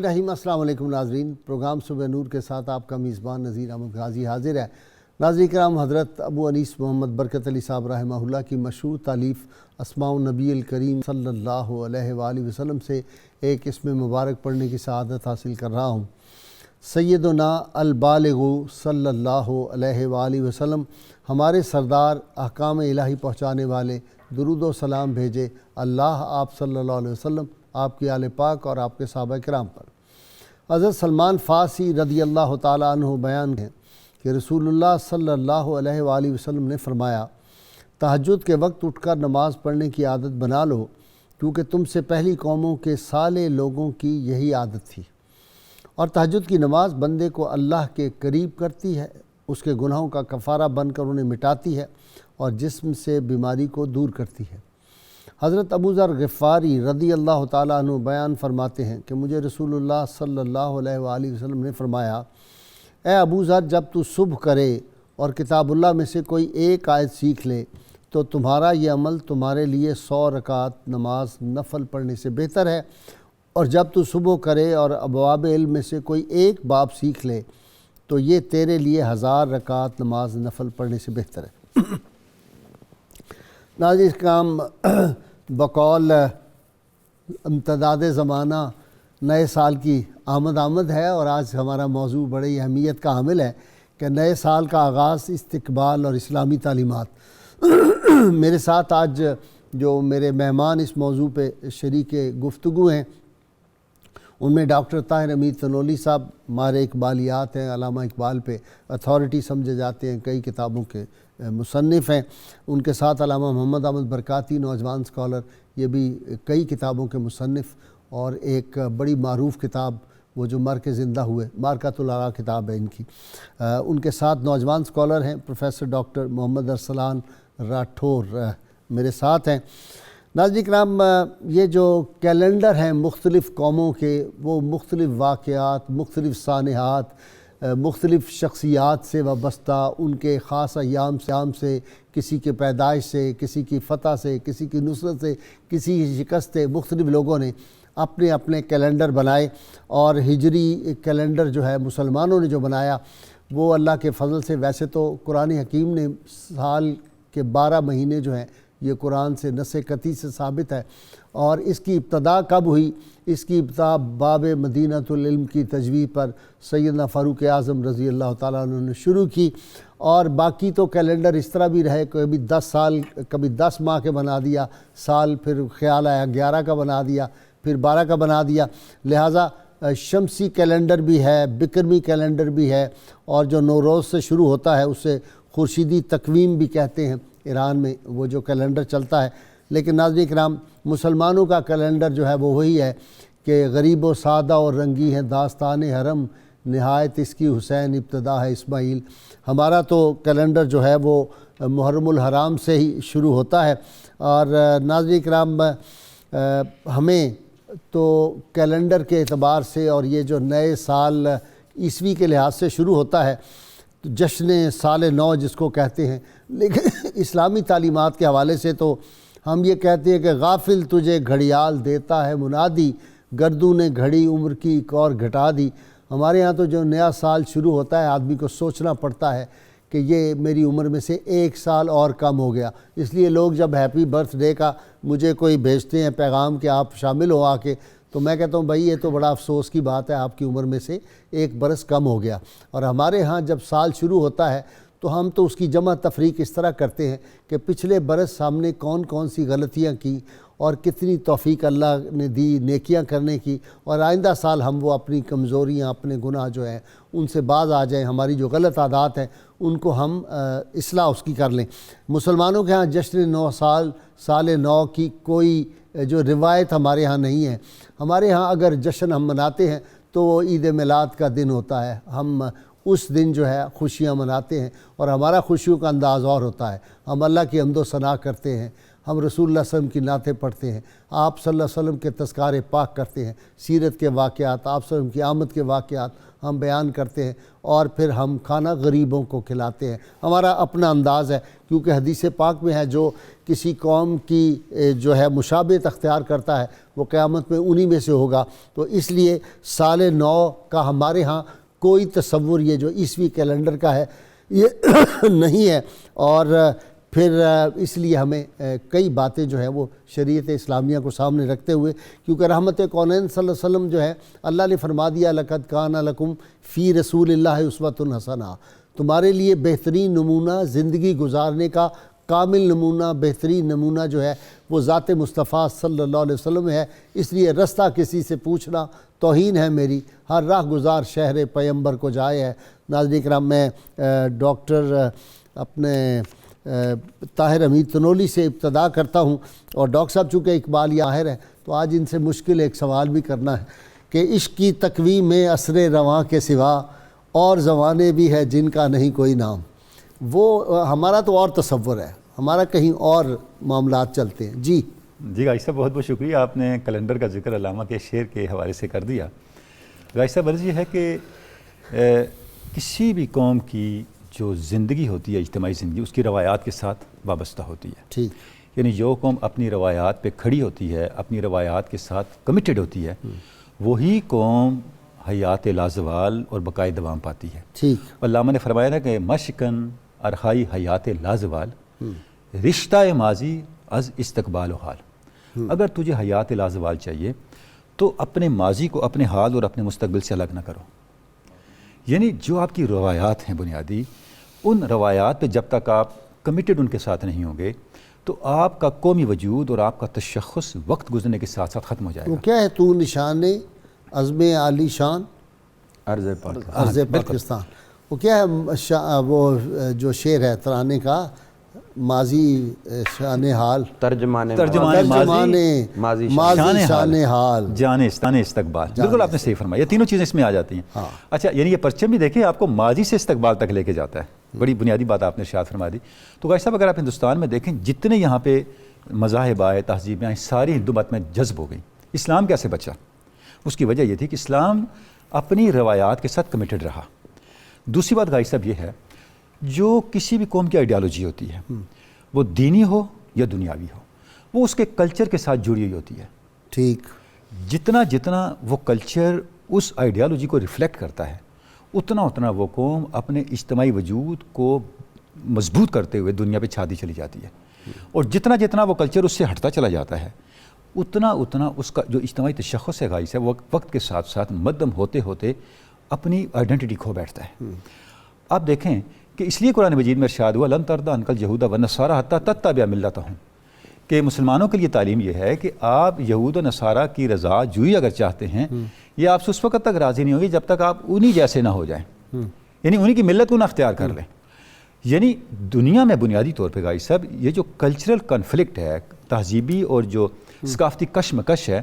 رحیم السلام علیکم ناظرین، پروگرام صبح نور کے ساتھ آپ کا میزبان نذیر احمد غازی حاضر ہے۔ ناظرین کرام، حضرت ابو انیس محمد برکت علی صاحب رحمہ اللہ کی مشہور تالیف اسماء النبی الکریم صلی اللہ علیہ وآلہ وسلم سے ایک اسم مبارک پڑھنے کی سعادت حاصل کر رہا ہوں۔ سیدنا البالغ صلی اللہ علیہ وآلہ وسلم، ہمارے سردار، احکام الہی پہنچانے والے، درود و سلام بھیجے اللہ آپ صلی اللہ علیہ وسلم، آپ کی آل پاک اور آپ کے صحابہ کرام پر۔ حضرت سلمان فارسی رضی اللہ تعالیٰ عنہ بیان ہے کہ رسول اللہ صلی اللہ علیہ وآلہ وسلم نے فرمایا، تہجد کے وقت اٹھ کر نماز پڑھنے کی عادت بنا لو، کیونکہ تم سے پہلی قوموں کے سالے لوگوں کی یہی عادت تھی۔ اور تہجد کی نماز بندے کو اللہ کے قریب کرتی ہے، اس کے گناہوں کا کفارہ بن کر انہیں مٹاتی ہے اور جسم سے بیماری کو دور کرتی ہے۔ حضرت ابو ذر غفاری رضی اللہ تعالیٰ عنہ بیان فرماتے ہیں کہ مجھے رسول اللہ صلی اللہ علیہ وآلہ وسلم نے فرمایا، اے ابو ذر، جب تو صبح کرے اور کتاب اللہ میں سے کوئی ایک آیت سیکھ لے تو تمہارا یہ عمل تمہارے لیے 100 رکعت نماز نفل پڑھنے سے بہتر ہے، اور جب تو صبح کرے اور ابواب علم میں سے کوئی ایک باب سیکھ لے تو یہ تیرے لیے 1000 رکعت نماز نفل پڑھنے سے بہتر ہے۔ ناظرین کرام، بقول امتداد زمانہ نئے سال کی آمد ہے، اور آج ہمارا موضوع بڑی اہمیت کا حامل ہے کہ نئے سال کا آغاز، استقبال اور اسلامی تعلیمات۔ میرے ساتھ آج جو میرے مہمان اس موضوع پہ شریک گفتگو ہیں، ان میں ڈاکٹر طاہر امیر تنولی صاحب، ماہر اقبالیات ہیں، علامہ اقبال پہ اتھارٹی سمجھے جاتے ہیں، کئی کتابوں کے مصنف ہیں۔ ان کے ساتھ علامہ محمد احمد برکاتی، نوجوان اسکالر، یہ بھی کئی کتابوں کے مصنف، اور ایک بڑی معروف کتاب وہ جو مر کے زندہ ہوئے، مارکۃ الآراء کتاب ہے ان کی۔ ان کے ساتھ نوجوان اسکالر ہیں پروفیسر ڈاکٹر محمد ارسلان راٹھور میرے ساتھ ہیں۔ ناظرین کرام، یہ جو کیلنڈر ہیں مختلف قوموں کے، وہ مختلف واقعات، مختلف سانحات، مختلف شخصیات سے وابستہ، ان کے خاص ایام سے، کسی کے پیدائش سے، کسی کی فتح سے، کسی کی نصرت سے، کسی کی شکست سے، مختلف لوگوں نے اپنے اپنے کیلنڈر بنائے، اور ہجری کیلنڈر جو ہے مسلمانوں نے جو بنایا وہ اللہ کے فضل سے، ویسے تو قرآن حکیم نے سال کے 12 مہینے جو ہیں یہ قرآن سے نص قطعی سے ثابت ہے، اور اس کی ابتدا کب ہوئی؟ اس کی ابتدا باب مدینۃ العلم کی تجویز پر سیدنا فاروق اعظم رضی اللہ تعالیٰ عنہ نے شروع کی، اور باقی تو کیلنڈر اس طرح بھی رہے، کبھی 10 سال، کبھی 10 ماہ کے بنا دیا سال، پھر خیال آیا 11 کا بنا دیا، پھر 12 کا بنا دیا۔ لہٰذا شمسی کیلنڈر بھی ہے، بکرمی کیلنڈر بھی ہے، اور جو نوروز سے شروع ہوتا ہے اسے خورشیدی تقویم بھی کہتے ہیں، ایران میں وہ جو کیلنڈر چلتا ہے۔ لیکن ناظرین کرام، مسلمانوں کا کیلنڈر جو ہے وہ وہی ہے کہ غریب و سادہ اور رنگی ہے داستان حرم، نہایت اس کی حسین ابتدا ہے اسماعیل۔ ہمارا تو کیلنڈر جو ہے وہ محرم الحرام سے ہی شروع ہوتا ہے، اور ناظرین کرام، ہمیں تو کیلنڈر کے اعتبار سے، اور یہ جو نئے سال عیسوی کے لحاظ سے شروع ہوتا ہے، جشن سال نو جس کو کہتے ہیں، لیکن اسلامی تعلیمات کے حوالے سے تو ہم یہ کہتے ہیں کہ غافل تجھے گھڑیال دیتا ہے منادی، گردوں نے گھڑی عمر کی ایک اور گھٹا دی۔ ہمارے ہاں تو جو نیا سال شروع ہوتا ہے آدمی کو سوچنا پڑتا ہے کہ یہ میری عمر میں سے 1 سال اور کم ہو گیا۔ اس لیے لوگ جب ہیپی برتھ ڈے کا مجھے کوئی بھیجتے ہیں پیغام کہ آپ شامل ہو آ کے، تو میں کہتا ہوں بھائی یہ تو بڑا افسوس کی بات ہے، آپ کی عمر میں سے 1 برس کم ہو گیا۔ اور ہمارے ہاں جب سال شروع ہوتا ہے تو ہم تو اس کی جمع تفریق اس طرح کرتے ہیں کہ پچھلے برس ہم نے کون کون سی غلطیاں کی اور کتنی توفیق اللہ نے دی نیکیاں کرنے کی، اور آئندہ سال ہم وہ اپنی کمزوریاں، اپنے گناہ جو ہیں ان سے باز آ جائیں، ہماری جو غلط عادات ہیں ان کو ہم اصلاح اس کی کر لیں۔ مسلمانوں کے ہاں جشن سال نو کی کوئی جو روایت ہمارے ہاں نہیں ہے۔ ہمارے ہاں اگر جشن ہم مناتے ہیں تو وہ عید میلاد کا دن ہوتا ہے، ہم اس دن جو ہے خوشیاں مناتے ہیں، اور ہمارا خوشیوں کا انداز اور ہوتا ہے۔ ہم اللہ کی حمد و ثنا کرتے ہیں، ہم رسول اللہ صلی اللہ علیہ وسلم کی نعتیں پڑھتے ہیں، آپ صلی اللہ علیہ وسلم کے تذکار پاک کرتے ہیں، سیرت کے واقعات، آپ صلی اللہ علیہ وسلم کی آمد کے واقعات ہم بیان کرتے ہیں، اور پھر ہم کھانا غریبوں کو کھلاتے ہیں۔ ہمارا اپنا انداز ہے، کیونکہ حدیث پاک میں ہے جو کسی قوم کی جو ہے مشابہت اختیار کرتا ہے وہ قیامت میں انہی میں سے ہوگا۔ تو اس لیے سال نو کا ہمارے ہاں کوئی تصور یہ جو عیسوی کیلنڈر کا ہے یہ نہیں ہے، اور پھر اس لیے ہمیں کئی باتیں جو ہیں وہ شریعت اسلامیہ کو سامنے رکھتے ہوئے، کیونکہ رحمت کونین صلی اللہ علیہ وسلم جو ہے اللہ نے فرما دیا لقد کان لکم فی رسول اللہ اسوۃ حسنہ، تمہارے لیے بہترین نمونہ، زندگی گزارنے کا کامل نمونہ، بہترین نمونہ جو ہے وہ ذات مصطفیٰ صلی اللہ علیہ وسلم ہے۔ اس لیے رستہ کسی سے پوچھنا توہین ہے میری، ہر راہ گزار شہر پیمبر کو جائے ہے۔ ناظرین کرام، میں ڈاکٹر اپنے طاہر حمید تنولی سے ابتدا کرتا ہوں، اور ڈاکٹر صاحب چونکہ اقبال ظاہر ہے تو آج ان سے مشکل ایک سوال بھی کرنا ہے کہ عشق کی تقویم میں عصر رواں کے سوا اور زمانے بھی ہے جن کا نہیں کوئی نام۔ وہ ہمارا تو اور تصور ہے، ہمارا کہیں اور معاملات چلتے ہیں۔ جی غازی صاحب، بہت بہت شکریہ، آپ نے کیلنڈر کا ذکر علامہ کے شعر کے حوالے سے کر دیا۔ غازی صاحب، عرض یہ ہے کہ کسی بھی قوم کی جو زندگی ہوتی ہے، اجتماعی زندگی، اس کی روایات کے ساتھ وابستہ ہوتی ہے۔ ٹھیک، یعنی جو قوم اپنی روایات پہ کھڑی ہوتی ہے، اپنی روایات کے ساتھ کمیٹڈ ہوتی ہے، وہی قوم حیات لازوال اور بقائے دوام پاتی ہے۔ ٹھیک، علامہ نے فرمایا تھا کہ مشکن ارخائی حیات لازوال رشتہ ماضی از استقبال و حال۔ اگر تجھے حیات لازوال چاہیے تو اپنے ماضی کو اپنے حال اور اپنے مستقبل سے الگ نہ کرو۔ یعنی جو آپ کی روایات ہیں بنیادی، ان روایات پہ جب تک آپ کمیٹڈ ان کے ساتھ نہیں ہوں گے تو آپ کا قومی وجود اور آپ کا تشخص وقت گزرنے کے ساتھ ساتھ ختم ہو جائے وہ گا۔ کیا ہے تو نشان عزم عالی شان عرض عرض پاکستان، وہ کیا ہے وہ جو شعر ہے ترانے کا، ماضی شان حال، ترجمان ماضی شان حال، جانستان استقبال۔ بالکل آپ نے صحیح فرمایا، یہ تینوں چیزیں اس میں آ جاتی ہیں۔ اچھا، یعنی یہ پرچم بھی دیکھیں آپ کو ماضی سے استقبال تک لے کے جاتا ہے، بڑی بنیادی بات آپ نے ارشاد فرما دی۔ تو غازی صاحب، اگر آپ ہندوستان میں دیکھیں جتنے یہاں پہ مذاہب آئے، تہذیبیں آئیں، ساری ہندو مت میں جذب ہو گئیں۔ اسلام کیسے بچا؟ اس کی وجہ یہ تھی کہ اسلام اپنی روایات کے ساتھ کمیٹڈ رہا۔ دوسری بات غازی صاحب یہ ہے، جو کسی بھی قوم کی آئیڈیالوجی ہوتی ہے، وہ دینی ہو یا دنیاوی ہو، وہ اس کے کلچر کے ساتھ جڑی ہوئی ہوتی ہے۔ ٹھیک، جتنا وہ کلچر اس آئیڈیالوجی کو ریفلیکٹ کرتا ہے، اتنا وہ قوم اپنے اجتماعی وجود کو مضبوط کرتے ہوئے دنیا پہ چھاتی چلی جاتی ہے، اور جتنا وہ کلچر اس سے ہٹتا چلا جاتا ہے، اتنا اس کا جو اجتماعی تشخص ہے غازی صاحب، وہ وقت کے ساتھ ساتھ مدھم ہوتے ہوتے اپنی آئیڈینٹی کھو بیٹھتا ہے۔ آپ دیکھیں کہ اس لیے قرآن مجید میں ارشاد ہوا لن ترضی عنک اليہود والنصارى حتی تتبع ملتہم، کہ مسلمانوں کے لیے تعلیم یہ ہے کہ آپ یہود و نصارہ کی رضا جوئی اگر چاہتے ہیں، یہ آپ سے اس وقت تک راضی نہیں ہوگی جب تک آپ انہی جیسے نہ ہو جائیں، یعنی انہی کی ملت کو نہ اختیار کر لیں۔ یعنی دنیا میں بنیادی طور پہ غازی صاحب یہ جو کلچرل کنفلکٹ ہے، تہذیبی اور جو ثقافتی کشمکش ہے،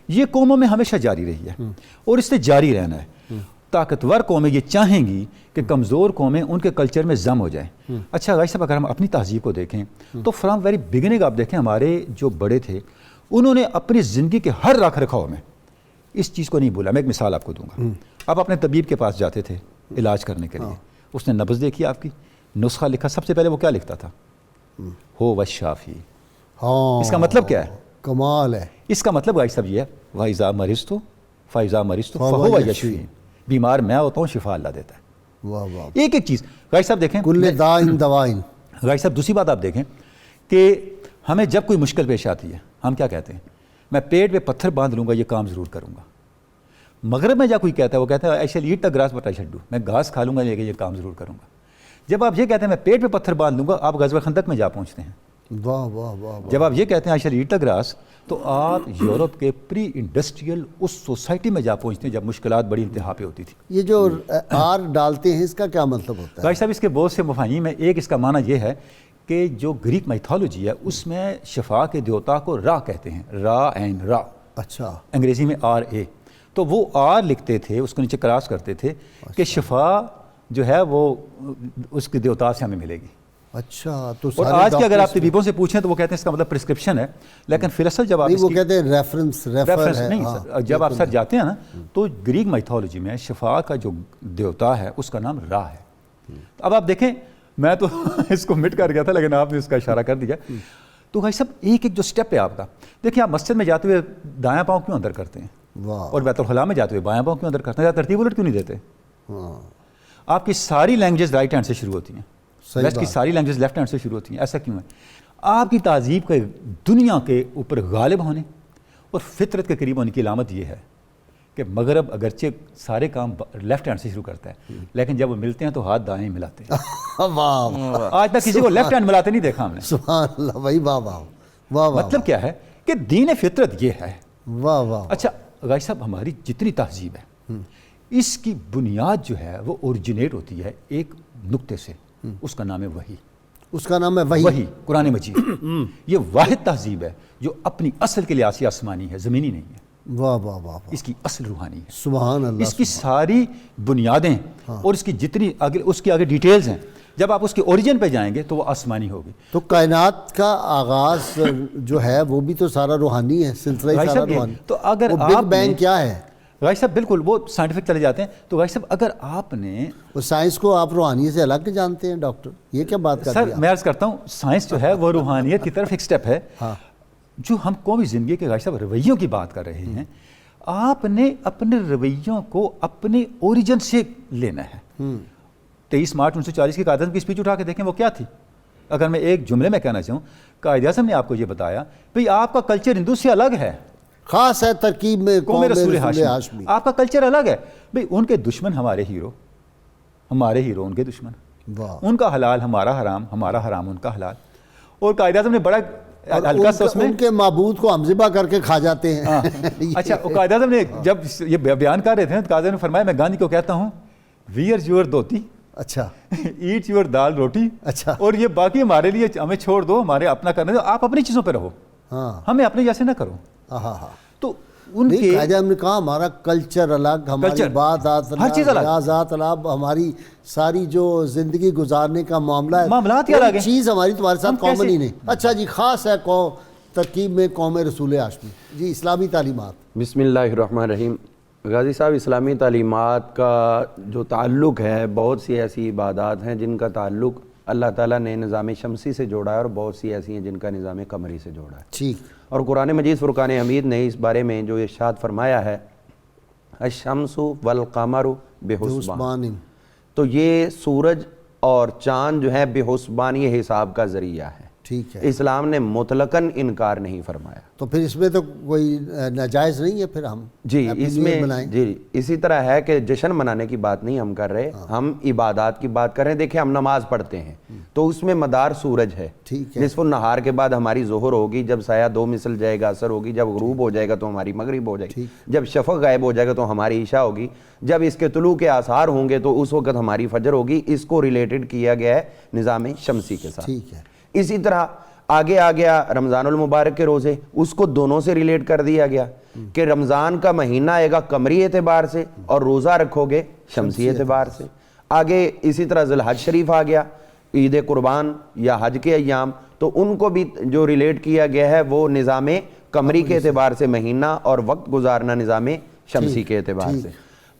یہ قوموں میں ہمیشہ جاری رہی ہے اور اس سے جاری رہنا ہے۔ طاقتور قومیں یہ چاہیں گی کہ کمزور قومیں ان کے کلچر میں ضم ہو جائیں۔ اچھا غازی صاحب، اگر ہم اپنی تہذیب کو دیکھیں تو فرام ویری بگننگ آپ دیکھیں ہمارے جو بڑے تھے انہوں نے اپنی زندگی کے ہر رکھ رکھاؤ میں اس چیز کو نہیں بولا۔ میں ایک مثال آپ کو دوں گا۔ آپ اپنے طبیب کے پاس جاتے تھے علاج کرنے کے لیے، اس نے نبض دیکھی آپ کی، نسخہ لکھا، سب سے پہلے وہ کیا لکھتا تھا؟ ہو والشافی۔ اس کا مطلب کیا ہے؟ کمال ہے۔ اس کا مطلب غازی صاحب یہ ہے وَإِذَا مَرِضْتُ فَإِذَا مَرِضْتُ فَهُوَ يَشْفِينِ، بیمار میں ہوتا ہوں، شفا اللہ دیتا ہے۔ واہ واہ، ایک ایک چیز غازی صاحب دیکھیں، کل دائن دوائن۔ غازی صاحب دوسری بات آپ دیکھیں کہ ہمیں جب کوئی مشکل پیش آتی ہے ہم کیا کہتے ہیں؟ میں پیٹ پہ پتھر باندھ لوں گا، یہ کام ضرور کروں گا۔ مغرب میں جب کوئی کہتا ہے وہ کہتا ہے I shall eat the grass but I shall do, میں گھاس کھا لوں گا لیکن یہ کام ضرور کروں گا۔ جب آپ یہ کہتے ہیں میں پیٹ پہ پتھر باندھ لوں گا، آپ غزوہ خندق میں جا پہنچتے ہیں۔ واہ واہ واہ، جب آپ یہ کہتے ہیں I shall eat the grass, تو آپ یورپ کے پری انڈسٹریل اس سوسائٹی میں جا پہنچتے ہیں جب مشکلات بڑی انتہا پہ ہوتی تھی۔ یہ جو آر ڈالتے ہیں اس کا کیا مطلب ہوتا ہے؟ غازی صاحب اس کے بہت سے مفاہیم ہیں۔ ایک اس کا معنی یہ ہے کہ جو گریک میتھولوجی ہے اس میں شفا کے دیوتا کو را کہتے ہیں، را این را، اچھا، انگریزی میں آر اے، تو وہ آر لکھتے تھے، اس کو نیچے کراس کرتے تھے کہ شفا جو ہے وہ اس کے دیوتا سے ہمیں ملے گی۔ اچھا تو اور آج کے اگر آپ طبیبوں سے پوچھیں تو وہ کہتے ہیں اس کا مطلب پرسکرپشن ہے، لیکن فی الحال جب آپ نہیں وہ کہتے ہیں ریفرنس ہے نہیں سر، جب آپ سر جاتے ہیں نا تو گریک میتھولوجی میں شفا کا جو دیوتا ہے اس کا نام را ہے. اب آپ دیکھیں میں تو اس کو مٹ کر گیا تھا لیکن آپ نے اس کا اشارہ کر دیا. تو بھائی صاحب ایک ایک جو سٹیپ ہے آپ کا، دیکھیں آپ مسجد میں جاتے ہوئے دایاں پاؤں کیوں اندر کرتے ہیں اور بیت الخلاء میں جاتے ہوئے بایاں پاؤں کیوں اندر کرتے ہیں، یا ترتیب الٹ کیوں نہیں دیتے؟ آپ کی ساری لینگویج رائٹ ہینڈ سے شروع ہوتی ہیں، ویسٹ کی ساری لینگویج لیفٹ ہینڈ سے شروع ہوتی ہیں، ایسا کیوں ہے؟ آپ کی تہذیب کے دنیا کے اوپر غالب ہونے اور فطرت کے قریب ہونے کی علامت یہ ہے کہ مغرب اگرچہ سارے کام لیفٹ ہینڈ سے شروع کرتا ہے لیکن جب وہ ملتے ہیں تو ہاتھ دائیں ملاتے ہیں. آج تک کسی کو لیفٹ ہینڈ ملاتے نہیں دیکھا ہم نے. سبحان اللہ بھائی، واہ واہ واہ. مطلب کیا ہے کہ دین فطرت یہ ہے. واہ واہ. اچھا غازی صاحب، ہماری جتنی تہذیب ہے اس کی بنیاد جو ہے وہ اوریجنیٹ ہوتی ہے ایک نقطے سے، اس کا نام ہے وحی. اس کا نام ہے وحی، قرآن مجید. یہ واحد تہذیب ہے جو اپنی اصل کے لحاظ سے آسمانی ہے، زمینی نہیں ہے. واہ واہ واہ. اس کی اصل روحانی ہے. سبحان اللہ. اس کی ساری بنیادیں اور اس کی جتنی اس کی آگے ڈیٹیلز ہیں، جب آپ اس کے اوریجن پہ جائیں گے تو وہ آسمانی ہوگی. تو کائنات کا آغاز جو ہے وہ بھی تو سارا روحانی ہے، سلسلہ سارا روحانی. تو اگر وہ بگ بینگ کیا ہے غازی صاحب؟ بالکل وہ سائنٹیفک چلے جاتے ہیں. تو غازی صاحب اگر آپ نے وہ سائنس کو آپ روحانیت سے الگ جانتے ہیں ڈاکٹر، یہ کیا بات کرتے ہیں؟ سر میں عرض کرتا ہوں سائنس جو ہے وہ روحانیت کی طرف ایک سٹیپ ہے. جو ہم قومی زندگی کے غازی صاحب رویوں کی بات کر رہے ہیں، آپ نے اپنے رویوں کو اپنے اوریجن سے لینا ہے. 23 مارچ 1940 کی قائد اعظم کی اسپیچ اٹھا کے دیکھیں وہ کیا تھی. اگر میں ایک جملے میں کہنا چاہوں، قائد اعظم نے آپ کو یہ بتایا بھئی آپ کا کلچر ہندو سے الگ ہے، خاص ہے ترکیب میں قوم رسول ہاشمی. آپ کا کلچر الگ ہے. بھئی ان کے دشمن ہمارے ہیرو، ہمارے ہیرو ان کے دشمن. ان کا حلال ہمارا حرام، ہمارا حرام ان کا حلال. اور قائد اعظم نے بڑا ہلکا سا اس میں ان کے معبود کو ہم ذبح کر کے کھا جاتے ہیں. اچھا قائد اعظم نے جب یہ بیان کر رہے تھے تو قائد اعظم نے فرمایا میں گاندھی کو کہتا ہوں ویئر یور دھوتی، اچھا ایٹ یور دال روٹی، اچھا اور یہ باقی ہمارے لیے ہمیں چھوڑ دو، ہمارے اپنا کرنے دو، آپ اپنی چیزوں پہ رہو، ہمیں اپنے جیسے نہ کرو. تو ان کے قائد اعظم نے کہا ہمارا کلچر الگ، ہماری بات الگ، ریاضات الگ، ہماری ساری جو زندگی گزارنے کا معاملہ ہے، معاملات ہی الگ ہیں، چیز ہماری تمہارے ساتھ کامن ہی نہیں. اچھا جی، خاص ہے ترکیب میں قوم رسول ہاشمی. جی اسلامی تعلیمات. بسم اللہ الرحمن الرحیم. غازی صاحب، اسلامی تعلیمات کا جو تعلق ہے، بہت سی ایسی عبادات ہیں جن کا تعلق اللہ تعالیٰ نے نظام شمسی سے جوڑا ہے اور بہت سی ایسی ہیں جن کا نظام قمری سے جوڑا ہے. ٹھیک. اور قرآن مجید فرقان حمید نے اس بارے میں جو ارشاد فرمایا ہے الشمس والقمر بحسبان، تو یہ سورج اور چاند جو ہے بحسبانی حساب کا ذریعہ ہے. ٹھیک ہے. اسلام نے مطلقاً انکار نہیں فرمایا. تو پھر اس میں تو کوئی ناجائز نہیں ہے پھر ہم جی اس میں جی اسی طرح ہے کہ جشن منانے کی بات نہیں ہم کر رہے، ہم عبادات کی بات کر رہے ہیں. دیکھیں ہم نماز پڑھتے ہیں تو اس میں مدار سورج ہے. ٹھیک ہے. نصف النہار کے بعد ہماری ظہر ہوگی، جب سایہ 2 مثل جائے گا عصر ہوگی، جب غروب ہو جائے گا تو ہماری مغرب ہو جائے گی، جب شفق غائب ہو جائے گا تو ہماری عشاء ہوگی، جب اس کے طلوع کے آثار ہوں گے تو اس وقت ہماری فجر ہوگی. اس کو ریلیٹڈ کیا گیا ہے نظام شمسی کے ساتھ. ٹھیک ہے. اسی طرح آگے آ گیا رمضان المبارک کے روزے، اس کو دونوں سے ریلیٹ کر دیا گیا کہ رمضان کا مہینہ آئے گا قمری اعتبار سے اور روزہ رکھو گے شمسی اعتبار سے. آگے اسی طرح ذی الحج شریف آ گیا، عید قربان یا حج کے ایام، تو ان کو بھی جو ریلیٹ کیا گیا ہے وہ نظام قمری کے اعتبار سے مہینہ اور وقت گزارنا نظام شمسی کے اعتبار سے.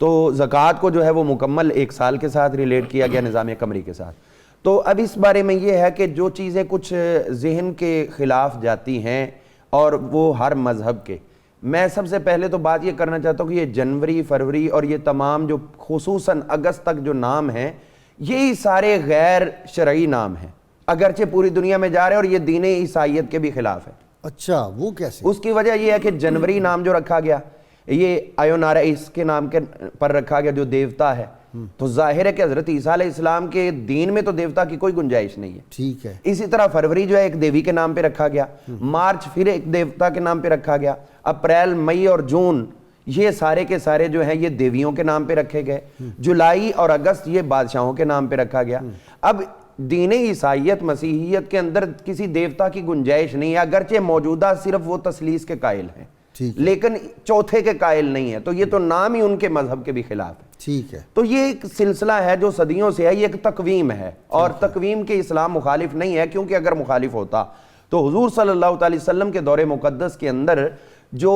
تو زکوٰۃ کو جو ہے وہ مکمل 1 سال کے ساتھ ریلیٹ کیا گیا نظام قمری کے ساتھ. تو اب اس بارے میں یہ ہے کہ جو چیزیں کچھ ذہن کے خلاف جاتی ہیں اور وہ ہر مذہب کے، میں سب سے پہلے تو بات یہ کرنا چاہتا ہوں کہ یہ جنوری، فروری اور یہ تمام جو خصوصاً اگست تک جو نام ہیں، یہی سارے غیر شرعی نام ہیں، اگرچہ پوری دنیا میں جا رہے ہیں اور یہ دین عیسائیت کے بھی خلاف ہے. اچھا وہ کیسے؟ اس کی وجہ یہ ہے کہ جنوری نام جو رکھا گیا یہ آیونارائس کے نام کے پر رکھا گیا جو دیوتا ہے. تو ظاہر ہے کہ حضرت عیسیٰ علیہ السلام کے دین میں تو دیوتا کی کوئی گنجائش نہیں ہے. ٹھیک ہے. اسی طرح فروری جو ہے ایک دیوی کے نام پہ رکھا گیا، مارچ پھر ایک دیوتا کے نام پہ رکھا گیا، اپریل، مئی اور جون یہ سارے کے سارے جو ہیں یہ دیویوں کے نام پہ رکھے گئے، جولائی اور اگست یہ بادشاہوں کے نام پہ رکھا گیا. اب دین عیسائیت مسیحیت کے اندر کسی دیوتا کی گنجائش نہیں ہے، اگرچہ موجودہ صرف وہ تثلیث کے قائل ہیں لیکن چوتھے کے قائل نہیں ہے. تو یہ تو نام ہی ان کے مذہب کے بھی خلاف ہے. ٹھیک ہے. تو یہ ایک سلسلہ ہے جو صدیوں سے ہے, یہ ایک تقویم ہے, اور تقویم کے اسلام مخالف نہیں ہے, کیونکہ اگر مخالف ہوتا تو حضور صلی اللہ علیہ وسلم کے دور مقدس کے اندر جو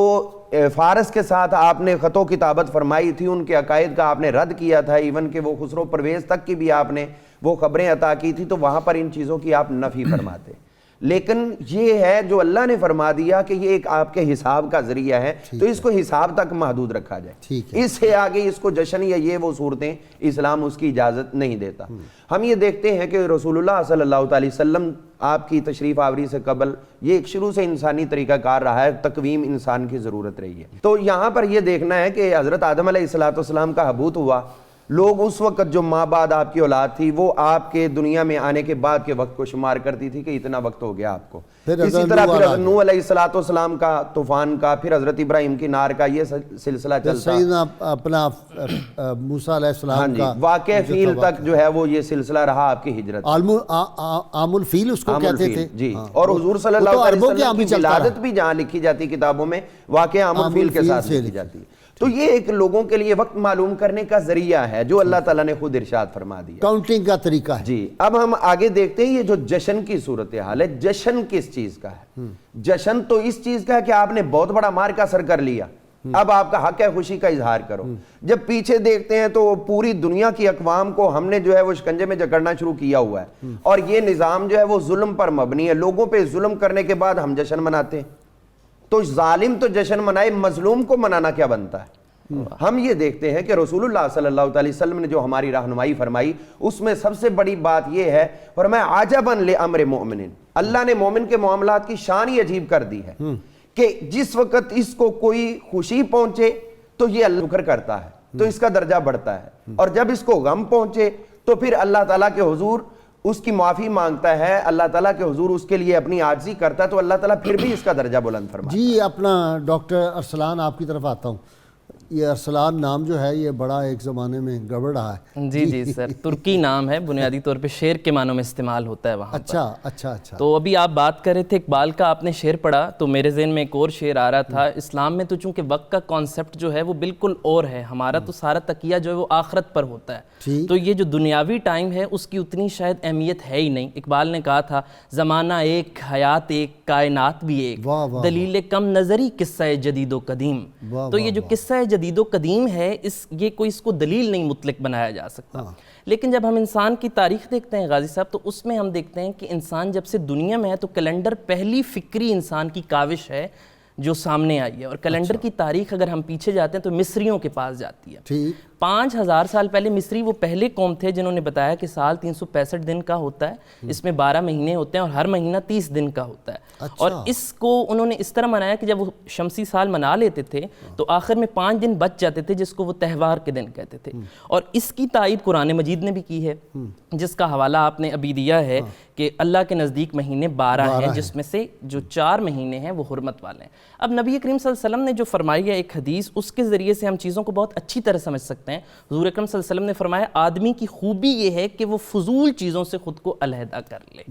فارس کے ساتھ آپ نے خط و کتابت فرمائی تھی, ان کے عقائد کا آپ نے رد کیا تھا, ایون کہ وہ خسرو پرویز تک کی بھی آپ نے وہ خبریں عطا کی تھی, تو وہاں پر ان چیزوں کی آپ نفی فرماتے. لیکن یہ ہے جو اللہ نے فرما دیا کہ یہ ایک آپ کے حساب کا ذریعہ ہے, تو اس کو حساب تک محدود رکھا جائے, اس سے آگے اس کو جشن یا یہ وہ صورتیں اسلام اس کی اجازت نہیں دیتا. ہم یہ دیکھتے ہیں کہ رسول اللہ صلی اللہ علیہ وسلم آپ کی تشریف آوری سے قبل یہ ایک شروع سے انسانی طریقہ کار رہا ہے, تقویم انسان کی ضرورت رہی ہے. تو یہاں پر یہ دیکھنا ہے کہ حضرت آدم علیہ السلام کا حبوط ہوا, لوگ اس وقت جو ماں بعد آپ کی اولاد تھی وہ آپ کے دنیا میں آنے کے بعد کے وقت کو شمار کرتی تھی کہ اتنا وقت ہو گیا آپ کو. اسی طرح پھر حضرت نوح علیہ السلام کا طوفان کا, پھر حضرت ابراہیم کی نار کا یہ سلسلہ چلتا, سیدنا اپنا موسیٰ علیہ السلام کا واقع فیل تک جو ہے وہ یہ سلسلہ رہا آپ کی ہجرت. عام الفیل اس کو کہتے تھے جی. اور حضور صلی اللہ علیہ وسلم کی ولادت بھی جہاں لکھی جاتی کتابوں میں واقع عام الفیل کے ساتھ لکھی جاتی ہے. تو یہ ایک لوگوں کے لیے وقت معلوم کرنے کا ذریعہ ہے جو اللہ تعالیٰ نے خود ارشاد فرما دیا, کاؤنٹنگ کا طریقہ ہے. جی. اب ہم آگے دیکھتے ہیں یہ جو جشن کی صورتحال ہے, جشن کس چیز کا ہے؟ جشن تو اس چیز کا ہے کہ آپ نے بہت بڑا مارکا سر کر لیا, اب آپ کا حق ہے خوشی کا اظہار کرو. جب پیچھے دیکھتے ہیں تو پوری دنیا کی اقوام کو ہم نے جو ہے وہ شکنجے میں جکڑنا شروع کیا ہوا ہے, اور یہ نظام جو ہے وہ ظلم پر مبنی ہے, لوگوں پہ ظلم کرنے کے بعد ہم جشن مناتے ہیں. تو ظالم تو جشن منائے, مظلوم کو منانا کیا بنتا ہے؟ ہم یہ دیکھتے ہیں کہ رسول اللہ صلی اللہ علیہ وسلم نے جو ہماری رہنمائی فرمائی اس میں سب سے بڑی بات یہ ہے, فرمایا عجباً لامر مومن, اللہ نے مومن کے معاملات کی شان ہی عجیب کر دی ہے کہ جس وقت اس کو کوئی خوشی پہنچے تو یہ اللہ شکر کرتا ہے, تو اس کا درجہ بڑھتا ہے, اور جب اس کو غم پہنچے تو پھر اللہ تعالیٰ کے حضور اس کی معافی مانگتا ہے, اللہ تعالیٰ کے حضور اس کے لیے اپنی عاجزی کرتا ہے, تو اللہ تعالیٰ پھر بھی اس کا درجہ بلند فرماتا ہے. جی اپنا ڈاکٹر ارسلان آپ کی طرف آتا ہوں. یہ ارسلان نام جو ہے یہ بڑا ایک زمانے میں گڑبڑ رہا ہے. جی سر, ترکی نام ہے, بنیادی طور پہ شعر کے معنوں میں استعمال ہوتا ہے وہاں. اچھا. تو ابھی آپ بات کر رہے تھے اقبال کا, آپ نے شعر پڑھا تو میرے ذہن میں ایک اور شعر آ رہا تھا. اسلام میں تو چونکہ وقت کا کانسیپٹ جو ہے وہ بالکل اور ہے, ہمارا تو سارا تکیہ جو ہے وہ آخرت پر ہوتا ہے, تو یہ جو دنیاوی ٹائم ہے اس کی اتنی شاید اہمیت ہے ہی نہیں. اقبال نے کہا تھا زمانہ ایک, حیات ایک, کائنات بھی ایک, دلیل کم نظری قصہ جدید و قدیم. تو یہ جو قصہ جدید و قدیم ہے یہ کوئی اس کو دلیل نہیں مطلق بنایا جا سکتا. لیکن جب ہم انسان کی تاریخ دیکھتے ہیں غازی صاحب, تو اس میں ہم دیکھتے ہیں کہ انسان جب سے دنیا میں ہے تو کیلنڈر پہلی فکری انسان کی کاوش ہے جو سامنے آئی ہے, اور کیلنڈر کی تاریخ اگر ہم پیچھے جاتے ہیں تو مصریوں کے پاس جاتی ہے. 5000 سال پہلے مصری وہ پہلے قوم تھے جنہوں نے بتایا کہ سال 365 دن کا ہوتا ہے, اس میں 12 مہینے ہوتے ہیں اور ہر مہینہ 30 دن کا ہوتا ہے. اور اس کو انہوں نے اس طرح منایا کہ جب وہ شمسی سال منا لیتے تھے تو آخر میں 5 دن بچ جاتے تھے جس کو وہ تہوار کے دن کہتے تھے. اور اس کی تائید قرآن مجید نے بھی کی ہے, جس کا حوالہ آپ نے ابھی دیا ہے کہ اللہ کے نزدیک مہینے 12 ہیں, جس میں سے جو 4 مہینے ہیں وہ حرمت والے ہیں. اب نبی کریم صلی اللہ علیہ وسلم نے جو فرمائی ہے ایک حدیث, اس کے ذریعے سے ہم چیزوں کو بہت اچھی طرح سمجھ سکتے ہیں. حضور اکرم صلی اللہ علیہ وسلم نے فرمایا آدمی کی خوبی یہ ہے کہ وہ فضول چیزوں سے خود کو علیحدہ کر لے.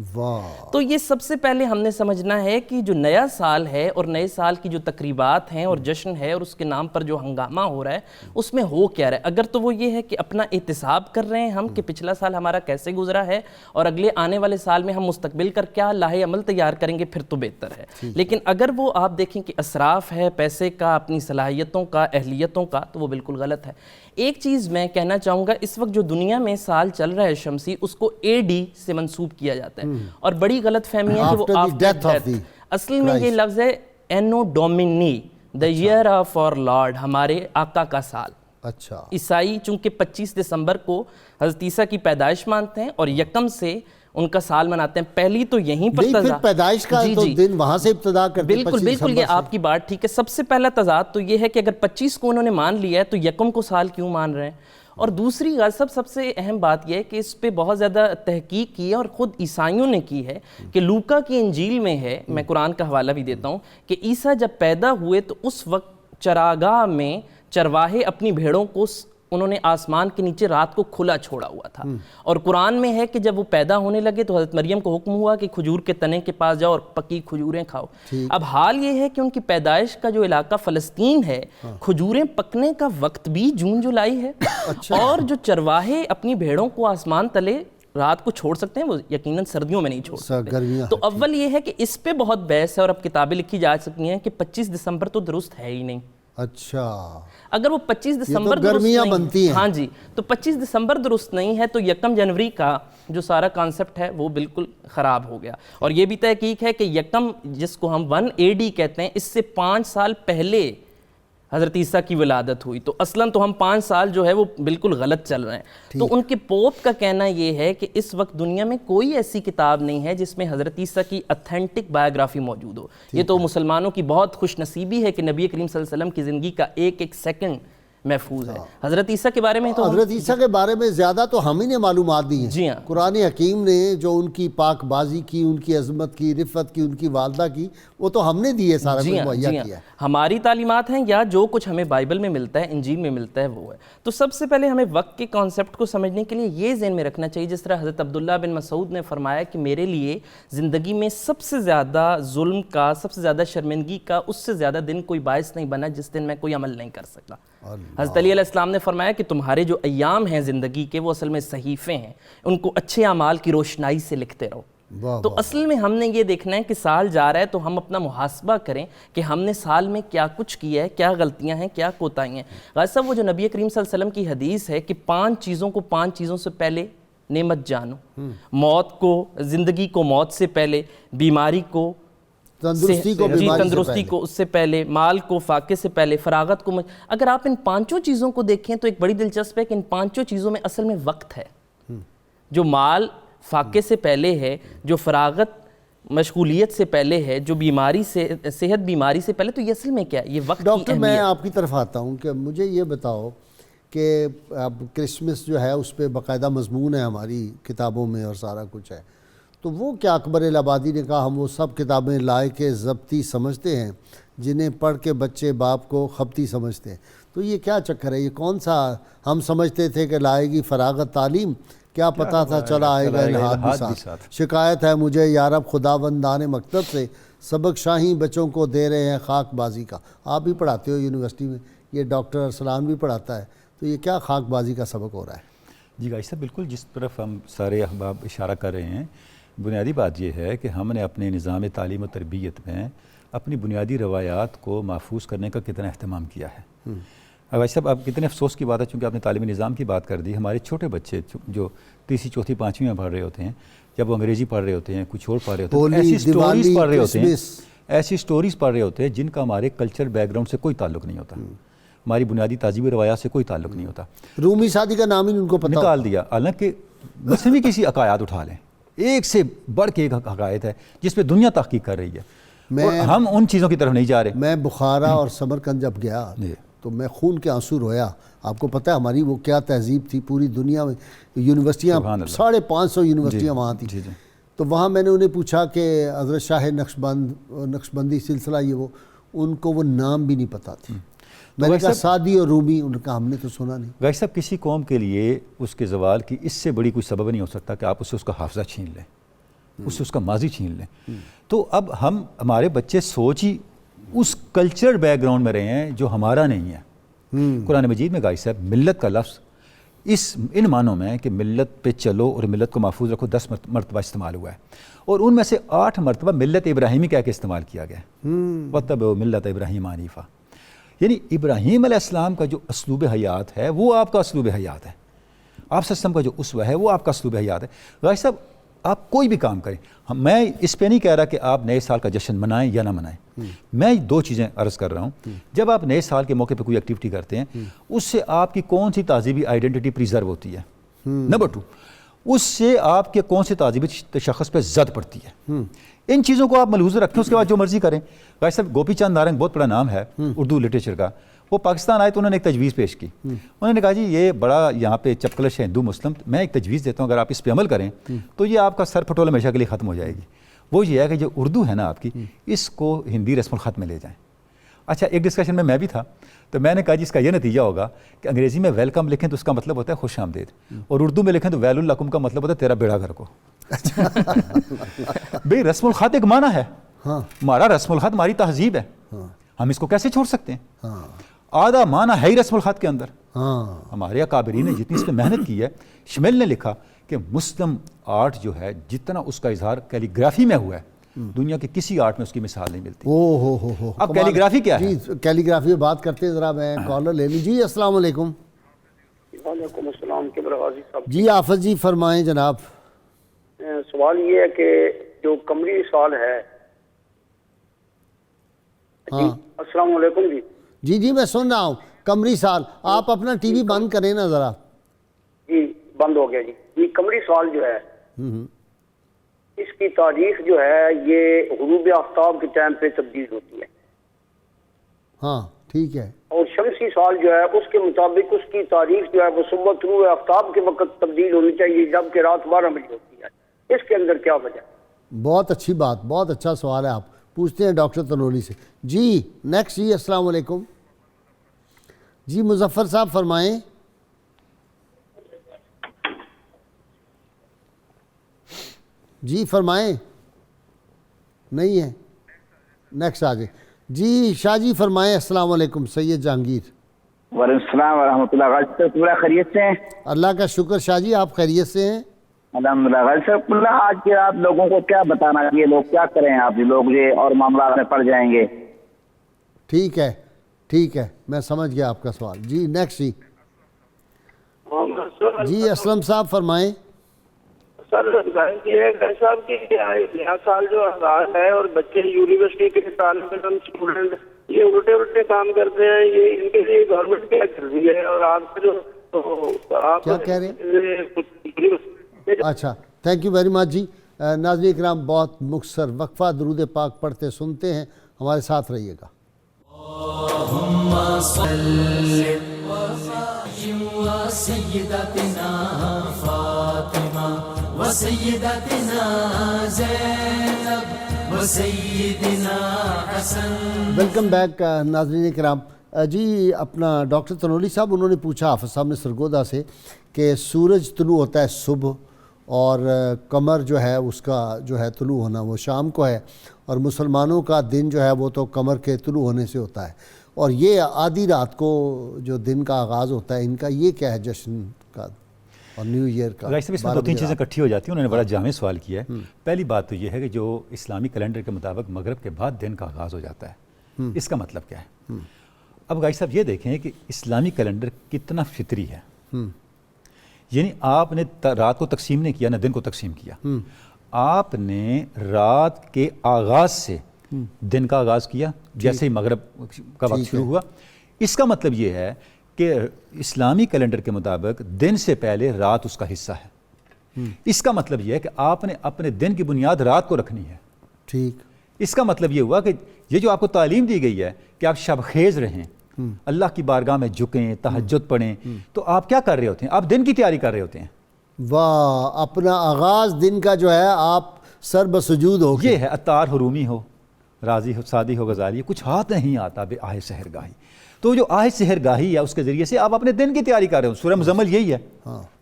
تو یہ سب سے پہلے ہم نے سمجھنا ہے کہ جو نیا سال ہے اور نئے سال کی جو تقریبات ہیں اور جشن ہے اور اس کے نام پر جو ہنگامہ ہو رہا ہے اس میں ہو کیا رہا ہے. اگر تو وہ یہ ہے کہ اپنا احتساب کر رہے ہیں ہم کہ پچھلا سال ہمارا کیسے گزرا ہے اور اگلے آنے والے سال میں ہم مستقبل کر کیا لاہے عمل تیار کریں گے, پھر تو بہتر ہے. لیکن اگر وہ آپ دیکھیں کہ اسراف ہے پیسے کا, اپنی صلاحیتوں کا, اہلیتوں کا, تو وہ بالکل غلط ہے. ایک چیز میں کہنا چاہوں گا, اس وقت جو دنیا میں سال چل رہا ہے شمسی, اس کو AD سے منسوب کیا جاتا ہے, اور بڑی غلط فہمی ہے کہ وہ آفٹر ڈیتھ. اصل میں یہ لفظ ہے اینو ڈومینی, دا ایئر آف اور لارڈ, ہمارے آقا کا سال. اچھا. عیسائی چونکہ 25 دسمبر کو حضرت عیسیٰ کی پیدائش مانتے ہیں اور 1 سے ان کا سال مناتے ہیں. پہلی تو یہیں پر پھر پیدائش کا تو دن وہاں سے ابتدا کرتے ہیں. بالکل یہ آپ کی بات ٹھیک ہے. سب سے پہلا تضاد تو یہ ہے کہ اگر 25 کو انہوں نے مان لیا ہے تو 1 کو سال کیوں مان رہے ہیں. اور دوسری سب سے اہم بات یہ ہے کہ اس پہ بہت زیادہ تحقیق کی ہے اور خود عیسائیوں نے کی ہے کہ لوکا کی انجیل میں ہے, میں قرآن کا حوالہ بھی دیتا ہوں, کہ عیسیٰ جب پیدا ہوئے تو اس وقت چراگاہ میں چرواہے اپنی بھیڑوں کو انہوں نے آسمان کے نیچے رات کو کھلا چھوڑا ہوا تھا. اور قرآن میں ہے کہ جب وہ پیدا ہونے لگے تو حضرت مریم کو حکم ہوا کہ کھجور کے تنے کے پاس جاؤ اور پکی کھجوریں کھاؤ. اب حال یہ ہے کہ ان کی پیدائش کا جو علاقہ فلسطین ہے, کھجوریں پکنے کا وقت بھی جون جولائی ہے. اور جو چرواہے اپنی بھیڑوں کو آسمان تلے رات کو چھوڑ سکتے ہیں, وہ یقیناً سردیوں میں نہیں چھوڑ سکتے. تو اول یہ ہے کہ اس پہ بہت بحث ہے اور اب کتابیں لکھی جا سکتی ہیں کہ 25 دسمبر تو درست ہے ہی نہیں. اچھا, اگر وہ 25 دسمبر گرمیاں بنتی ہیں, ہاں جی, تو 25 دسمبر درست نہیں ہے تو 1 جنوری کا جو سارا کانسیپٹ ہے وہ بالکل خراب ہو گیا. اور یہ بھی تحقیق ہے کہ 1 جس کو ہم 1 AD کہتے ہیں, اس سے 5 سال پہلے حضرت عیسیٰ کی ولادت ہوئی. تو اصلاً تو ہم 5 سال جو ہے وہ بالکل غلط چل رہے ہیں. تو ان کے پوپ کا کہنا یہ ہے کہ اس وقت دنیا میں کوئی ایسی کتاب نہیں ہے جس میں حضرت عیسیٰ کی اتھینٹک بایوگرافی موجود ہو. یہ تو مسلمانوں کی بہت خوش نصیبی ہے کہ نبی کریم صلی اللہ علیہ وسلم کی زندگی کا ایک ایک سیکنڈ محفوظ ہے. حضرت عیسیٰ کے بارے میں تو حضرت عیسیٰ کے بارے میں زیادہ تو ہم ہی نے معلومات دی ہیں. جی ہاں, قرآن حکیم نے جو ان کی پاک بازی کی, ان کی عظمت کی, رفت کی, ان کی والدہ کی, وہ تو ہم نے دی ہے, سارا کچھ مہیا کیا ہے. ہماری تعلیمات ہیں یا جو کچھ ہمیں بائبل میں ملتا ہے, انجیل میں ملتا ہے, وہ ہے. تو سب سے پہلے ہمیں وقت کے کانسیپٹ کو سمجھنے کے لیے یہ ذہن میں رکھنا چاہیے, جس طرح حضرت عبداللہ بن مسعود نے فرمایا کہ میرے لیے زندگی میں سب سے زیادہ ظلم کا, سب سے زیادہ شرمندگی کا اس سے زیادہ دن کوئی باعث نہیں بنا جس دن میں کوئی عمل نہیں کر سکتا. حضرت علی علیہ السلام نے فرمایا کہ تمہارے جو ایام ہیں زندگی کے وہ اصل میں صحیفے ہیں, ان کو اچھے اعمال کی روشنائی سے لکھتے رہو. تو اصل میں ہم نے یہ دیکھنا ہے کہ سال جا رہا ہے تو ہم اپنا محاسبہ کریں کہ ہم نے سال میں کیا کچھ کیا ہے, کیا غلطیاں ہیں, کیا کوتاہیاں ہیں. غازی صاحب, وہ جو نبی کریم صلی اللہ علیہ وسلم کی حدیث ہے کہ 5 چیزوں کو 5 چیزوں سے پہلے نعمت جانو, موت کو, زندگی کو موت سے پہلے, بیماری کو, تندرستی کو اس سے پہلے, مال کو فاقے سے پہلے, فراغت کو. اگر آپ ان 5 چیزوں کو دیکھیں تو ایک بڑی دلچسپ ہے کہ ان 5 چیزوں میں اصل میں وقت ہے. جو مال فاقے سے پہلے ہے, جو فراغت مشغولیت سے پہلے ہے, جو بیماری سے, صحت بیماری سے پہلے, تو یہ اصل میں کیا ہے؟ یہ وقت کی ڈاکٹر, میں آپ کی طرف آتا ہوں کہ مجھے یہ بتاؤ کہ اب کرسمس جو ہے اس پہ باقاعدہ مضمون ہے ہماری کتابوں میں اور سارا کچھ ہے, تو وہ کیا اکبر الہبادی نے کہا ہم وہ سب کتابیں لائق ضبطی سمجھتے ہیں جنہیں پڑھ کے بچے باپ کو خبتی سمجھتے ہیں. تو یہ کیا چکر ہے؟ یہ کون سا, ہم سمجھتے تھے کہ لائے گی فراغت تعلیم, کیا پتہ تھا چلا آئے گا الہاد بھی ساتھ. شکایت ہے مجھے یارب خداوندان مکتب سے, سبق شاہی بچوں کو دے رہے ہیں خاک بازی کا. آپ بھی پڑھاتے ہو یونیورسٹی میں, یہ ڈاکٹر ارسلان بھی پڑھاتا ہے, تو یہ کیا خاک بازی کا سبق ہو رہا ہے؟ جی غازی صاحب, بالکل جس طرف ہم سارے احباب اشارہ کر رہے ہیں, بنیادی بات یہ ہے کہ ہم نے اپنے نظام تعلیم و تربیت میں اپنی بنیادی روایات کو محفوظ کرنے کا کتنا اہتمام کیا ہے. غازی صاحب, اب کتنے افسوس کی بات ہے, چونکہ آپ نے تعلیمی نظام کی بات کر دی, ہمارے چھوٹے بچے جو 3ری 4تھی 5ویں میں پڑھ رہے ہوتے ہیں, جب وہ انگریزی پڑھ رہے ہوتے ہیں, کچھ اور پڑھ رہے ہوتے ہیں, ایسی سٹوریز پڑھ رہے ہوتے ہیں جن کا ہمارے کلچر بیک گراؤنڈ سے کوئی تعلق نہیں ہوتا, ہماری بنیادی تہذیبی روایات سے کوئی تعلق نہیں ہوتا. رومی شادی کا نام ہی ان کو پتہ نکال دیا, حالانکہ مصنوعی کسی عقائد اٹھا لیں, ایک سے بڑھ کے ایک عقائد ہے جس پہ دنیا تحقیق کر رہی ہے, اور ہم ان چیزوں کی طرف نہیں جا رہے. میں بخارا اور سمرقند جب گیا تو میں خون کے آنسو رویا. آپ کو پتہ ہے ہماری وہ کیا تہذیب تھی, پوری دنیا میں یونیورسٹیاں 550 یونیورسٹیاں وہاں تھیں. تو وہاں میں نے انہیں پوچھا کہ حضرت شاہ نقشبندی سلسلہ یہ وہ, ان کو وہ نام بھی نہیں پتہ تھی. میں نے کہا سعدی اور رومی, ان کا ہم نے تو سنا نہیں. غازی صاحب, کسی قوم کے لیے اس کے زوال کی اس سے بڑی کوئی سبب نہیں ہو سکتا کہ آپ اس کا حافظہ چھین لیں, اس سے اس کا ماضی چھین لیں. تو اب ہمارے بچے سوچ ہی اس کلچر بیک گراؤنڈ میں رہے ہیں جو ہمارا نہیں ہے. قرآن مجید میں غازی صاحب ملت کا لفظ ان معنوں میں کہ ملت پہ چلو اور ملت کو محفوظ رکھو 10 مرتبہ استعمال ہوا ہے, اور ان میں سے 8 مرتبہ ملت ابراہیمی کہہ کے استعمال کیا گیا ہے. وَاتَّبِعُوا مِلَّةَ ابراہیم حنیفا, یعنی ابراہیم علیہ السلام کا جو اسلوب حیات ہے وہ آپ کا اسلوب حیات ہے, آپ سسٹم کا جو اسوہ ہے وہ آپ کا اسلوب حیات ہے. غازی صاحب, آپ کوئی بھی کام کریں, میں اس پہ نہیں کہہ رہا کہ آپ نئے سال کا جشن منائیں یا نہ منائیں, میں 2 چیزیں عرض کر رہا ہوں. جب آپ نئے سال کے موقع پہ کوئی ایکٹیویٹی کرتے ہیں, اس سے آپ کی کون سی تہذیبی آئیڈینٹی پریزرو ہوتی ہے. نمبر 2, اس سے آپ کے کون سے تہذیبی تشخص پہ زد پڑتی ہے. ان چیزوں کو آپ ملحوظ رکھیں, اس کے بعد جو مرضی کریں. غازی صاحب, گوپی چاند نارنگ بہت بڑا نام ہے اردو لٹریچر کا, وہ پاکستان آئے تو انہوں نے ایک تجویز پیش کی. انہوں نے کہا جی یہ بڑا یہاں پہ چپکلش ہے ہندو مسلم, میں ایک تجویز دیتا ہوں, اگر آپ اس پہ عمل کریں تو یہ آپ کا سر پھٹول ہمیشہ کے لیے ختم ہو جائے گی. وہ یہ ہے کہ جو اردو ہے نا آپ کی, اس کو ہندی رسم الخط میں لے جائیں. اچھا ایک ڈسکشن میں بھی تھا تو میں نے کہا جی اس کا یہ نتیجہ ہوگا کہ انگریزی میں ویلکم لکھیں تو اس کا مطلب ہوتا ہے خوش آمدید، اور اردو میں لکھیں تو ویل الکم کا مطلب ہوتا ہے تیرا بیڑا گھر کو۔ بھئی رسم الخط ایک معنی ہے، ہمارا رسم الخط ہماری تہذیب ہے، ہم اس کو کیسے چھوڑ سکتے ہیں؟ آدھا معنی ہے ہی رسم الخط کے اندر۔ ہمارے اکابرین نے جتنی اس پہ محنت کی ہے، شمل نے لکھا کہ مسلم آرٹ جو ہے جتنا اس کا اظہار کیلی گرافی میں ہوا ہے دنیا کے کسی آرٹ میں اس کی مثال نہیں ملتی۔ ہو اب کیلی گرافی کیا ہے؟ جی کیلی گرافی میں بات کرتے ہیں، ذرا میں کالر لے لوں۔ جی السلام علیکم۔ وعلیکم السلام کے غازی صاحب۔ جی آفت جی فرمائیں جناب۔ سوال یہ ہے کہ جو قمری سال ہے، ہاں السلام علیکم جی۔ جی جی میں سن رہا ہوں، قمری سال، آپ اپنا ٹی وی بند کریں نا ذرا۔ جی بند ہو گیا جی۔ یہ قمری سال جو ہے اس کی تاریخ جو ہے یہ غروب آفتاب کے ٹائم پہ تبدیل ہوتی ہے، ہاں ٹھیک ہے۔ اور شمسی سال جو ہے اس کے مطابق اس کی تاریخ جو ہے وہ صبح طلوع آفتاب کے وقت تبدیل ہونی چاہیے، جبکہ رات 12 بجے ہوتی ہے۔ اس کے اندر کیا وجہ ہے؟ بہت اچھی بات، بہت اچھا سوال ہے، آپ پوچھتے ہیں ڈاکٹر تنولی سے۔ جی نیکسٹ جی السلام علیکم۔ جی مظفر صاحب فرمائیں۔ جی فرمائیں، نہیں ہے، نیکسٹ آ جائے۔ جی شاہ جی فرمائیں۔ السلام علیکم سید جہانگیر۔ وعلیکم السلام ورحمۃ اللہ۔ غازی صاحب پورا خیریت سے ہیں؟ اللہ کا شکر شاہ جی، آپ خیریت سے ہیں؟ الحمدللہ۔ غازی صاحب اللہ آج کے آپ لوگوں کو کیا بتانا چاہیے، لوگ کیا کریں، آپ لوگ یہ اور معاملات میں پڑ جائیں گے؟ ٹھیک ہے ٹھیک ہے، میں سمجھ گیا آپ کا سوال۔ جی نیکسٹ جی۔ جی اسلم صاحب فرمائیں۔ سر یہ ہے گھر صاحب کی نیا سال جو آغاز ہے اور بچے یونیورسٹی کے طالب علم اسٹوڈنٹ یہ الٹے الٹے کام کرتے ہیں، یہ ان کے لیے گورنمنٹ کیا کر رہی ہے؟ اور آپ کا جو آپ کیا کہہ رہے ہیں؟ اچھا تھینک یو ویری مچ جی۔ ناظرین اکرام بہت مختصر وقفہ درود پاک پڑھتے سنتے ہیں، ہمارے ساتھ رہیے گا۔ اللہم صلی وسیدتنا فاطمہ وسیدتنا زینب وسیدنا حسن۔ ویلکم بیک ناظرین کرام۔ جی اپنا ڈاکٹر تنولی صاحب انہوں نے پوچھا حافظ صاحب نے سرگودا سے کہ سورج طلوع ہوتا ہے صبح اور قمر جو ہے اس کا جو ہے طلوع ہونا وہ شام کو ہے، اور مسلمانوں کا دن جو ہے وہ تو قمر کے طلوع ہونے سے ہوتا ہے، اور یہ آدھی رات کو جو دن کا آغاز ہوتا ہے ان کا یہ کیا ہے جشن کا اور نیو ایئر کا؟ اس میں دو تین چیزیں اکٹھی ہو جاتی ہیں، انہوں نے بڑا جامع سوال کیا ہے۔ پہلی بات تو یہ ہے کہ جو اسلامی کیلنڈر کے مطابق مغرب کے بعد دن کا آغاز ہو جاتا ہے، اس کا مطلب کیا ہے؟ اب غازی صاحب یہ دیکھیں کہ اسلامی کیلنڈر کتنا فطری ہے، یعنی آپ نے رات کو تقسیم نہیں کیا نہ دن کو تقسیم کیا، آپ نے رات کے آغاز سے دن کا آغاز کیا جیسے ہی مغرب کا وقت شروع ہوا۔ اس کا مطلب یہ ہے کہ اسلامی کیلنڈر کے مطابق دن سے پہلے رات اس کا حصہ ہے۔ اس کا مطلب یہ ہے کہ آپ نے اپنے دن کی بنیاد رات کو رکھنی ہے۔ ٹھیک، اس کا مطلب یہ ہوا کہ یہ جو آپ کو تعلیم دی گئی ہے کہ آپ شب خیز رہیں، اللہ کی بارگاہ میں جھکیں، تہجد پڑھیں، تو آپ کیا کر رہے ہوتے ہیں؟ آپ دن کی تیاری کر رہے ہوتے ہیں۔ واہ، اپنا آغاز دن کا جو ہے آپ سر بسجود ہو یہ ہے عطار حرومی ہو، رازی ہو، سعدی ہو، غزالی، کچھ ہاتھ نہیں آتا بے آہ سحر گاہی۔ تو جو آہ سحر گاہی ہے اس کے ذریعے سے آپ اپنے دن کی تیاری کر رہے ہو۔ سورہ مزمل یہی ہے،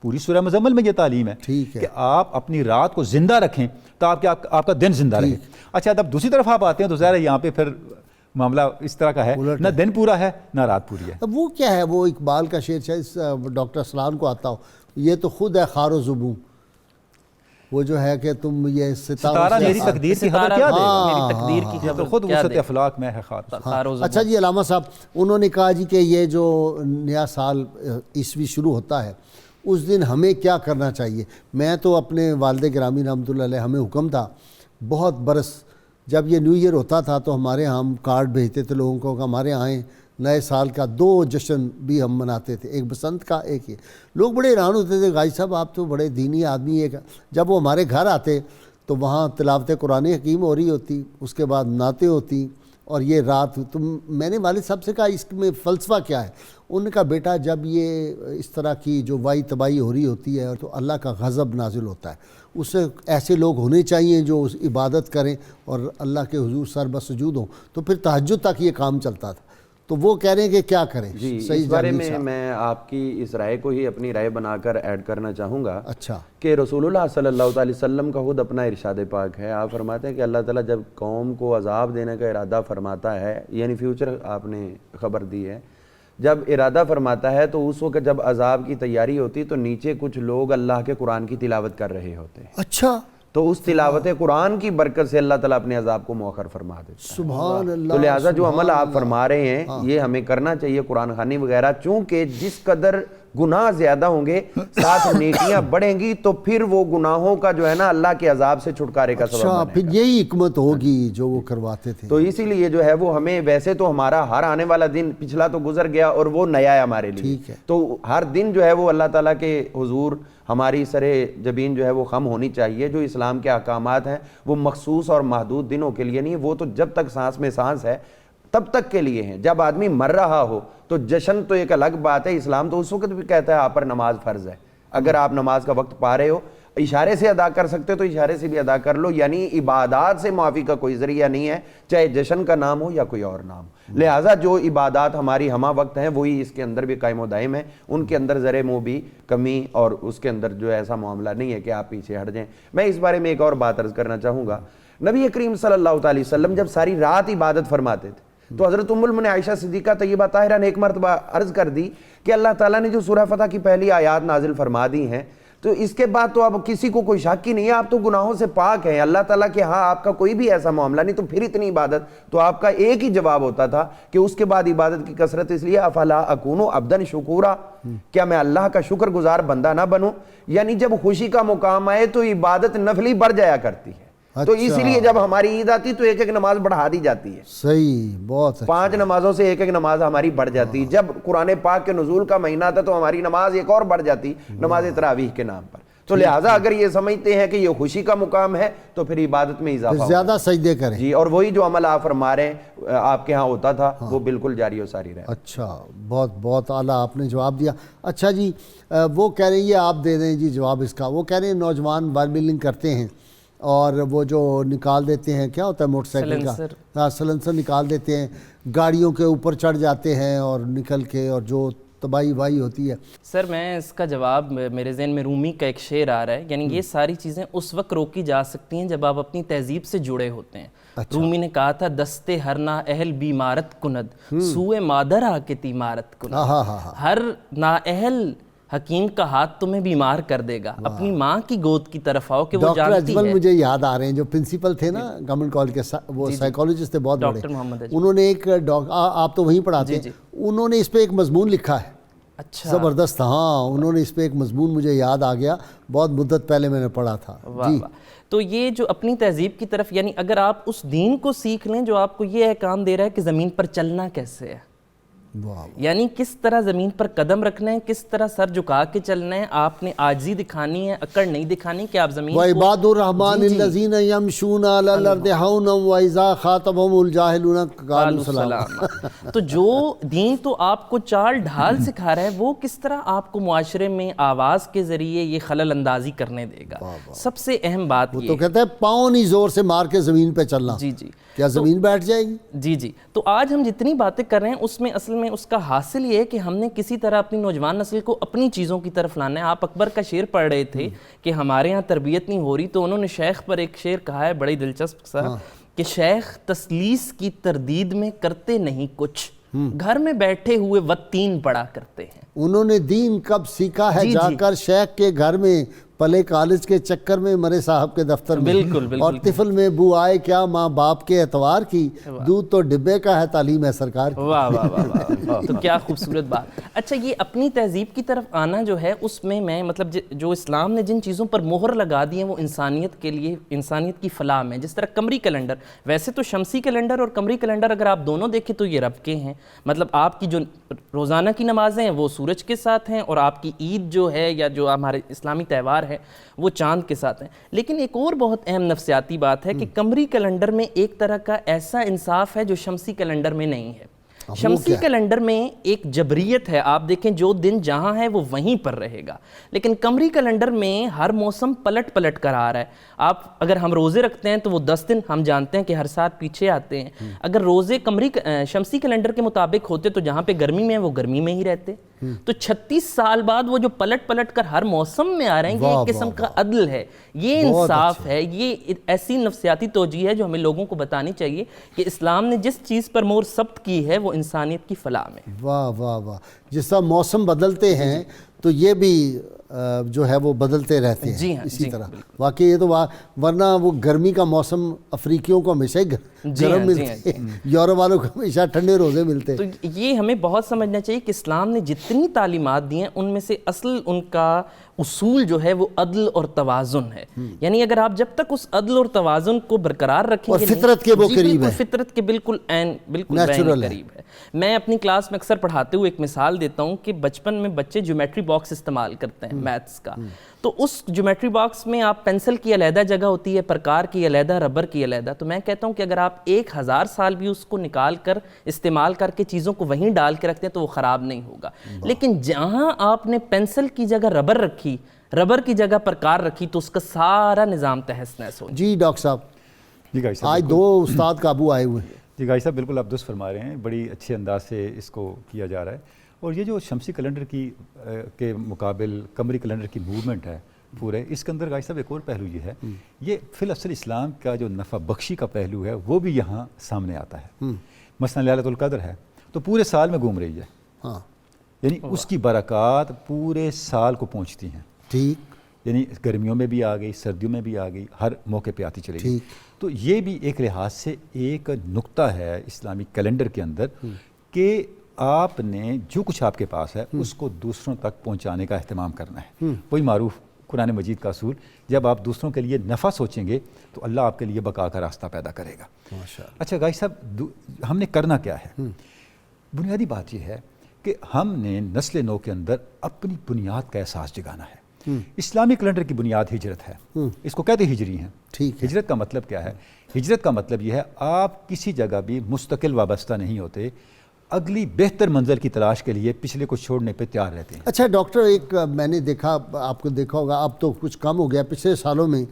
پوری سورہ مزمل میں یہ تعلیم ہے کہ آپ اپنی رات کو زندہ رکھیں تو آپ کا دن زندہ رہے۔ اچھا اب دوسری طرف آپ آتے ہیں تو ظاہر ہے یہاں پہ پھر معاملہ اس طرح کا ہے، نہ دن پورا ہے نہ رات پوری ہے۔ اب وہ کیا ہے، وہ اقبال کا شعر شاید ڈاکٹر اسلام کو آتا ہو، یہ تو خود ہے خار و زبوں، وہ جو ہے کہ تم یہ ستارہ میری تقدیر کی خبر کیا دے گا، میری تقدیر کی خبر خود وسط افلاک میں ہے خار۔ اچھا جی علامہ صاحب انہوں نے کہا جی کہ یہ جو نیا سال عیسوی شروع ہوتا ہے اس دن ہمیں کیا کرنا چاہیے؟ میں تو اپنے والد گرامی رحمۃ اللہ علیہ ہمیں حکم تھا بہت برس، جب یہ نیو ایئر ہوتا تھا تو ہمارے ہاں ہم کارڈ بھیجتے تھے لوگوں کو کہ ہمارے یہاں آئیں، نئے سال کا 2 جشن بھی ہم مناتے تھے، ایک بسنت کا ایک یہ۔ لوگ بڑے حیران ہوتے تھے غازی صاحب آپ تو بڑے دینی آدمی ہے، جب وہ ہمارے گھر آتے تو وہاں تلاوت قرآن حکیم ہو رہی ہوتی، اس کے بعد نعتیں ہوتی، اور یہ رات میں نے والد صاحب سے کہا اس میں فلسفہ کیا ہے؟ انہوں نے کہا بیٹا جب یہ اس طرح کی جو وائی تباہی ہو رہی ہوتی ہے تو اللہ کا غضب نازل ہوتا ہے، اس سے ایسے لوگ ہونے چاہیے جو اس عبادت کریں اور اللہ کے حضور سر بسجود ہوں، تو پھر تہجد تک یہ کام چلتا تھا۔ تو وہ کہہ رہے ہیں کہ کیا کریں؟ جی اس بارے میں آپ کی اس رائے کو ہی اپنی رائے بنا کر ایڈ کرنا چاہوں گا اچھا کہ رسول اللہ صلی اللہ علیہ وسلم کا خود اپنا ارشاد پاک ہے، آپ فرماتے ہیں کہ اللہ تعالیٰ جب قوم کو عذاب دینے کا ارادہ فرماتا ہے، یعنی فیوچر آپ نے خبر دی ہے، جب ارادہ فرماتا ہے تو اس وقت جب عذاب کی تیاری ہوتی تو نیچے کچھ لوگ اللہ کے قرآن کی تلاوت کر رہے ہوتے ہیں، اچھا تو اس تلاوت قرآن کی برکت سے اللہ تعالیٰ اپنے عذاب کو مؤخر فرما دیتا ہے۔ سبحان اللہ۔ تو لہٰذا جو عمل آپ فرما رہے ہیں یہ ہمیں کرنا چاہیے، قرآن خوانی وغیرہ، چونکہ جس قدر گناہ زیادہ ہوں گے ساتھ نیکیاں بڑھیں گی تو پھر وہ گناہوں کا جو ہے نا اللہ کے عذاب سے چھٹکارے کا سبب اچھا بنے پھر یہی حکمت ہوگی جو وہ کرواتے تھے۔ تو اسی لیے جو ہے وہ ہمیں، ویسے تو ہمارا ہر آنے والا دن پچھلا تو گزر گیا اور وہ نیا ہے ہمارے لیے، تو ہر دن جو ہے وہ اللہ تعالیٰ کے حضور ہماری سر جبین جو ہے وہ خم ہونی چاہیے۔ جو اسلام کے احکامات ہیں وہ مخصوص اور محدود دنوں کے لیے نہیں، وہ تو جب تک سانس میں سانس ہے تب تک کے لیے ہیں۔ جب آدمی مر رہا ہو تو جشن تو ایک الگ بات ہے، اسلام تو اس وقت بھی کہتا ہے آپ پر نماز فرض ہے، اگر آپ نماز کا وقت پا رہے ہو، اشارے سے ادا کر سکتے تو اشارے سے بھی ادا کر لو، یعنی عبادات سے معافی کا کوئی ذریعہ نہیں ہے، چاہے جشن کا نام ہو یا کوئی اور نام ہو۔ لہٰذا جو عبادات ہماری ہمہ وقت ہیں وہی اس کے اندر بھی قائم و دائم ہیں، ان کے اندر ذرے منہ بھی کمی اور اس کے اندر جو ایسا معاملہ نہیں ہے کہ آپ پیچھے ہٹ جائیں۔ میں اس بارے میں ایک اور بات عرض کرنا چاہوں گا، نبی کریم صلی اللہ علیہ وسلم جب ساری رات عبادت فرماتے تھے تو حضرت ام المؤمنین عائشہ صدیقہ طیبہ طاہرہ نے ایک مرتبہ عرض کر دی کہ اللہ تعالیٰ نے جو سورہ فتح کی پہلی آیات نازل فرما دی ہیں تو اس کے بعد تو اب کسی کو کوئی شک ہی نہیں ہے، آپ تو گناہوں سے پاک ہیں، اللہ تعالیٰ کے ہاں آپ کا کوئی بھی ایسا معاملہ نہیں، تو پھر اتنی عبادت؟ تو آپ کا ایک ہی جواب ہوتا تھا کہ اس کے بعد عبادت کی کثرت اس لیے افلا اکون عبدا شکورا، کیا میں اللہ کا شکر گزار بندہ نہ بنوں؟ یعنی جب خوشی کا مقام آئے تو عبادت نفلی بڑھ جایا کرتی ہے، تو اسی لیے جب ہماری عید آتی تو ایک ایک نماز بڑھا دی جاتی ہے، صحیح، بہت 5 نمازوں سے ایک ایک نماز ہماری بڑھ جاتی۔ جب قرآن پاک کے نزول کا مہینہ تھا تو ہماری نماز ایک اور بڑھ جاتی، نماز تراویح کے نام پر۔ تو لہٰذا اگر یہ سمجھتے ہیں کہ یہ خوشی کا مقام ہے تو پھر عبادت میں اضافہ ہوگا، زیادہ سجدے کریں جی، اور وہی جو عمل آپ فرما رہے ہیں آپ کے ہاں ہوتا تھا وہ بالکل جاری و ساری رہے۔ اچھا، بہت بہت اعلیٰ آپ نے جواب دیا۔ اچھا جی، وہ کہہ رہے ہیں، یہ آپ دے دیں جی جواب اس کا، وہ کہہ رہے ہیں نوجوان وائرملنگ کرتے ہیں اور وہ جو نکال دیتے ہیں، کیا ہوتا ہے موٹر سائیکل کا سلنسر نکال دیتے ہیں، گاڑیوں کے اوپر چڑھ جاتے ہیں اور نکل کے، اور جو تباہی واہی ہوتی ہے۔ سر میں اس کا جواب، میرے ذہن میں رومی کا ایک شعر آ رہا ہے، یعنی یہ ساری چیزیں اس وقت روکی جا سکتی ہیں جب آپ اپنی تہذیب سے جڑے ہوتے ہیں۔ رومی نے کہا تھا دستے ہر نا اہل بیمارت کند سوئے مادر آ کے تیمارت کند، ہر نا اہل حکیم کا ہاتھ تمہیں بیمار کر دے گا، اپنی ماں کی گود کی طرف آؤ کہ وہ ڈاکٹر جانتی اجمل ہے۔ مجھے یاد آ رہے ہیں جو پرنسپل تھے نا گورنمنٹ کالج کے، وہ سائیکالوجسٹ تھے بہت بڑے، ڈاکٹر محمد اجمل، انہوں نے ایک آپ تو وہیں پڑھاتے ہیں، انہوں نے اس پہ ایک مضمون لکھا ہے، اچھا زبردست، ہاں انہوں نے اس پہ ایک مضمون مجھے یاد آ گیا، بہت مدت پہلے میں نے پڑھا تھا۔ واہ واہ۔ تو یہ جو اپنی تہذیب کی طرف، یعنی اگر آپ اس دین کو سیکھ لیں جو آپ کو یہ احکام دے رہا ہے کہ زمین پر چلنا کیسے ہے، یعنی کس طرح زمین پر قدم رکھنا ہے، کس طرح سر جھکا کے چلنا ہے، آپ نے عاجزی دکھانی ہے، اکڑ نہیں دکھانی کہ آپ زمین وَعِبَادُ الرَّحْمَنِ الَّذِينَ يَمْشُونَ عَلَى الْأَرْضِ هَوْنًا وَإِذَا خَاطَبَهُمُ الْجَاهِلُونَ قَالُوا سَلَامًا۔ تو جو دین تو آپ کو چال ڈھال سکھا رہا ہے وہ کس طرح آپ کو معاشرے میں آواز کے ذریعے یہ خلل اندازی کرنے دے گا۔ سب سے اہم بات وہ تو کہتا ہے پاؤں نہیں زور سے مار کے زمین پہ چلنا، جی جی، کیا زمین بیٹھ جائے گی؟ جی جی۔ تو آج ہم جتنی باتیں کر رہے ہیں اس میں اصل میں اس کا حاصل یہ ہے کہ ہم نے کسی طرح اپنی نوجوان نسل کو اپنی چیزوں کی طرف لانا ہے۔ آپ اکبر کا شعر پڑھ رہے تھے کہ ہمارے ہاں تربیت نہیں ہو رہی، تو انہوں نے شیخ پر ایک شعر کہا ہے بڑی دلچسپ سا کہ شیخ تسلیس کی تردید میں کرتے نہیں کچھ، گھر میں بیٹھے ہوئے وطین پڑا کرتے ہیں۔ انہوں نے دین کب سیکھا ہے جا کر شیخ کے گھر میں، پلے کالج کے چکر میں، مرے صاحب کے دفتر میں، بالکل اور طفل میں بو آئے کیا ماں باپ کے اعتبار کی، دودھ تو ڈبے کا ہے تعلیم ہے سرکار کی۔ واہ واہ واہ واہ، تو کیا خوبصورت بات۔ اچھا، یہ اپنی تہذیب کی طرف آنا جو ہے اس میں مطلب جو اسلام نے جن چیزوں پر مہر لگا دی ہیں وہ انسانیت کے لیے، انسانیت کی فلاح میں، جس طرح قمری کیلنڈر، ویسے تو شمسی کیلنڈر اور قمری کیلنڈر اگر آپ دونوں دیکھیں تو یہ رب کے ہیں، مطلب آپ کی جو روزانہ کی نمازیں ہیں وہ سورج کے ساتھ ہیں، اور آپ کی عید جو ہے یا جو ہمارے اسلامی تہوار ہیں وہ چاند کے ساتھ ہیں. لیکن ایک اور بہت اہم نفسیاتی بات ہے کہ قمری کیلنڈر میں ایک طرح کا ایسا انصاف ہے جو شمسی کیلنڈر میں نہیں ہے. شمسی کیلنڈر میں ایک جبریت ہے, آپ دیکھیں جو دن جہاں ہے وہ وہیں پر رہے گا, لیکن قمری کیلنڈر میں ہر موسم پلٹ پلٹ کر آ رہا ہے. آپ اگر ہم روزے رکھتے ہیں تو وہ 10 دن ہم جانتے ہیں کہ ہر سال پیچھے آتے ہیں. اگر روزے شمسی کیلنڈر کے مطابق ہوتے تو جہاں پہ گرمی میں وہ گرمی میں ہی رہتے. تو 36 سال بعد وہ جو پلٹ پلٹ کر ہر موسم میں آ رہے ہیں, یہ ایک قسم کا عدل ہے, یہ انصاف ہے, یہ ایسی نفسیاتی توجیہ ہے جو ہمیں لوگوں کو بتانی چاہیے کہ اسلام نے جس چیز پر مہر ثبت کی ہے وہ انسانیت کی فلاح میں. واہ واہ واہ. جس طرح موسم بدلتے ہیں تو یہ بھی جو ہے وہ بدلتے رہتے ہیں. جی ہاں, اسی طرح واقعی یہ تو ورنہ وہ گرمی کا موسم افریقیوں کو ہمیشہ ہی گرم ملتے ہیں, یورپ والوں کو ہمیشہ ٹھنڈے روزے ملتے. تو یہ ہمیں بہت سمجھنا چاہیے کہ اسلام نے جتنی تعلیمات دی ہیں ان میں سے اصل ان کا اصول جو ہے وہ عدل اور توازن ہے. یعنی اگر آپ جب تک اس عدل اور توازن کو برقرار رکھیں گے, فطرت کے وہ قریب ہے, فطرت کے بالکل قریب ہے. میں اپنی کلاس میں اکثر پڑھاتے ہوئے ایک مثال دیتا ہوں کہ بچپن میں بچے جیومیٹری باکس استعمال کرتے ہیں میتھس کا, تو اس جیومیٹری باکس میں آپ پینسل کی علیحدہ جگہ ہوتی ہے, پرکار کی علیحدہ, ربر کی علیحدہ. تو میں کہتا ہوں کہ اگر آپ 1000 سال بھی اس کو نکال کر استعمال کر کے چیزوں کو وہیں ڈال کے رکھتے ہیں تو وہ خراب نہیں ہوگا. لیکن جہاں آپ نے پینسل کی جگہ ربر رکھی, ربر کی جگہ پرکار رکھی, تو اس کا سارا نظام تہس نہس ہو. جی ڈاکٹر صاحب, جی گائی صاحب, آج 2 استاد قابو آئے ہوئے ہیں. جی گائی صاحب بالکل آپ درست فرما رہے ہیں, بڑی اچھے انداز سے اس کو کیا جا رہا ہے. اور یہ جو شمسی کیلنڈر کے مقابل قمری کیلنڈر کی موومنٹ ہے پورے, اس کے اندر گائی صاحب ایک اور پہلو یہ ہے, یہ فی الاصل اسلام کا جو نفع بخشی کا پہلو ہے وہ بھی یہاں سامنے آتا ہے. مثلا لیلۃ القدر ہے تو پورے سال میں گھوم رہی ہے, یعنی اس کی برکات پورے سال کو پہنچتی ہیں. ٹھیک, یعنی گرمیوں میں بھی آ گئی, سردیوں میں بھی آ گئی, ہر موقع پہ آتی چلی گئی. تو یہ بھی ایک لحاظ سے ایک نقطہ ہے اسلامی کیلنڈر کے اندر کہ آپ نے جو کچھ آپ کے پاس ہے اس کو دوسروں تک پہنچانے کا اہتمام کرنا ہے. وہی معروف قرآن مجید کا اصول, جب آپ دوسروں کے لیے نفع سوچیں گے تو اللہ آپ کے لیے بقا کا راستہ پیدا کرے گا. اچھا گائی صاحب, ہم نے کرنا کیا ہے؟ بنیادی بات یہ ہے کہ ہم نے نسل نو کے اندر اپنی بنیاد کا احساس جگانا ہے. اسلامی کیلنڈر کی بنیاد ہجرت ہے, اس کو کہتے ہجری ہیں. ہجرت کا مطلب کیا ہے؟ ہجرت کا مطلب یہ ہے آپ کسی جگہ بھی مستقل وابستہ نہیں ہوتے, اگلی بہتر منزل کی تلاش کے لیے پچھلے کو چھوڑنے پہ تیار رہتے ہیں. اچھا ڈاکٹر, ایک میں نے دیکھا, آپ کو دیکھا ہوگا, اب تو کچھ کم ہو گیا, پچھلے سالوں میں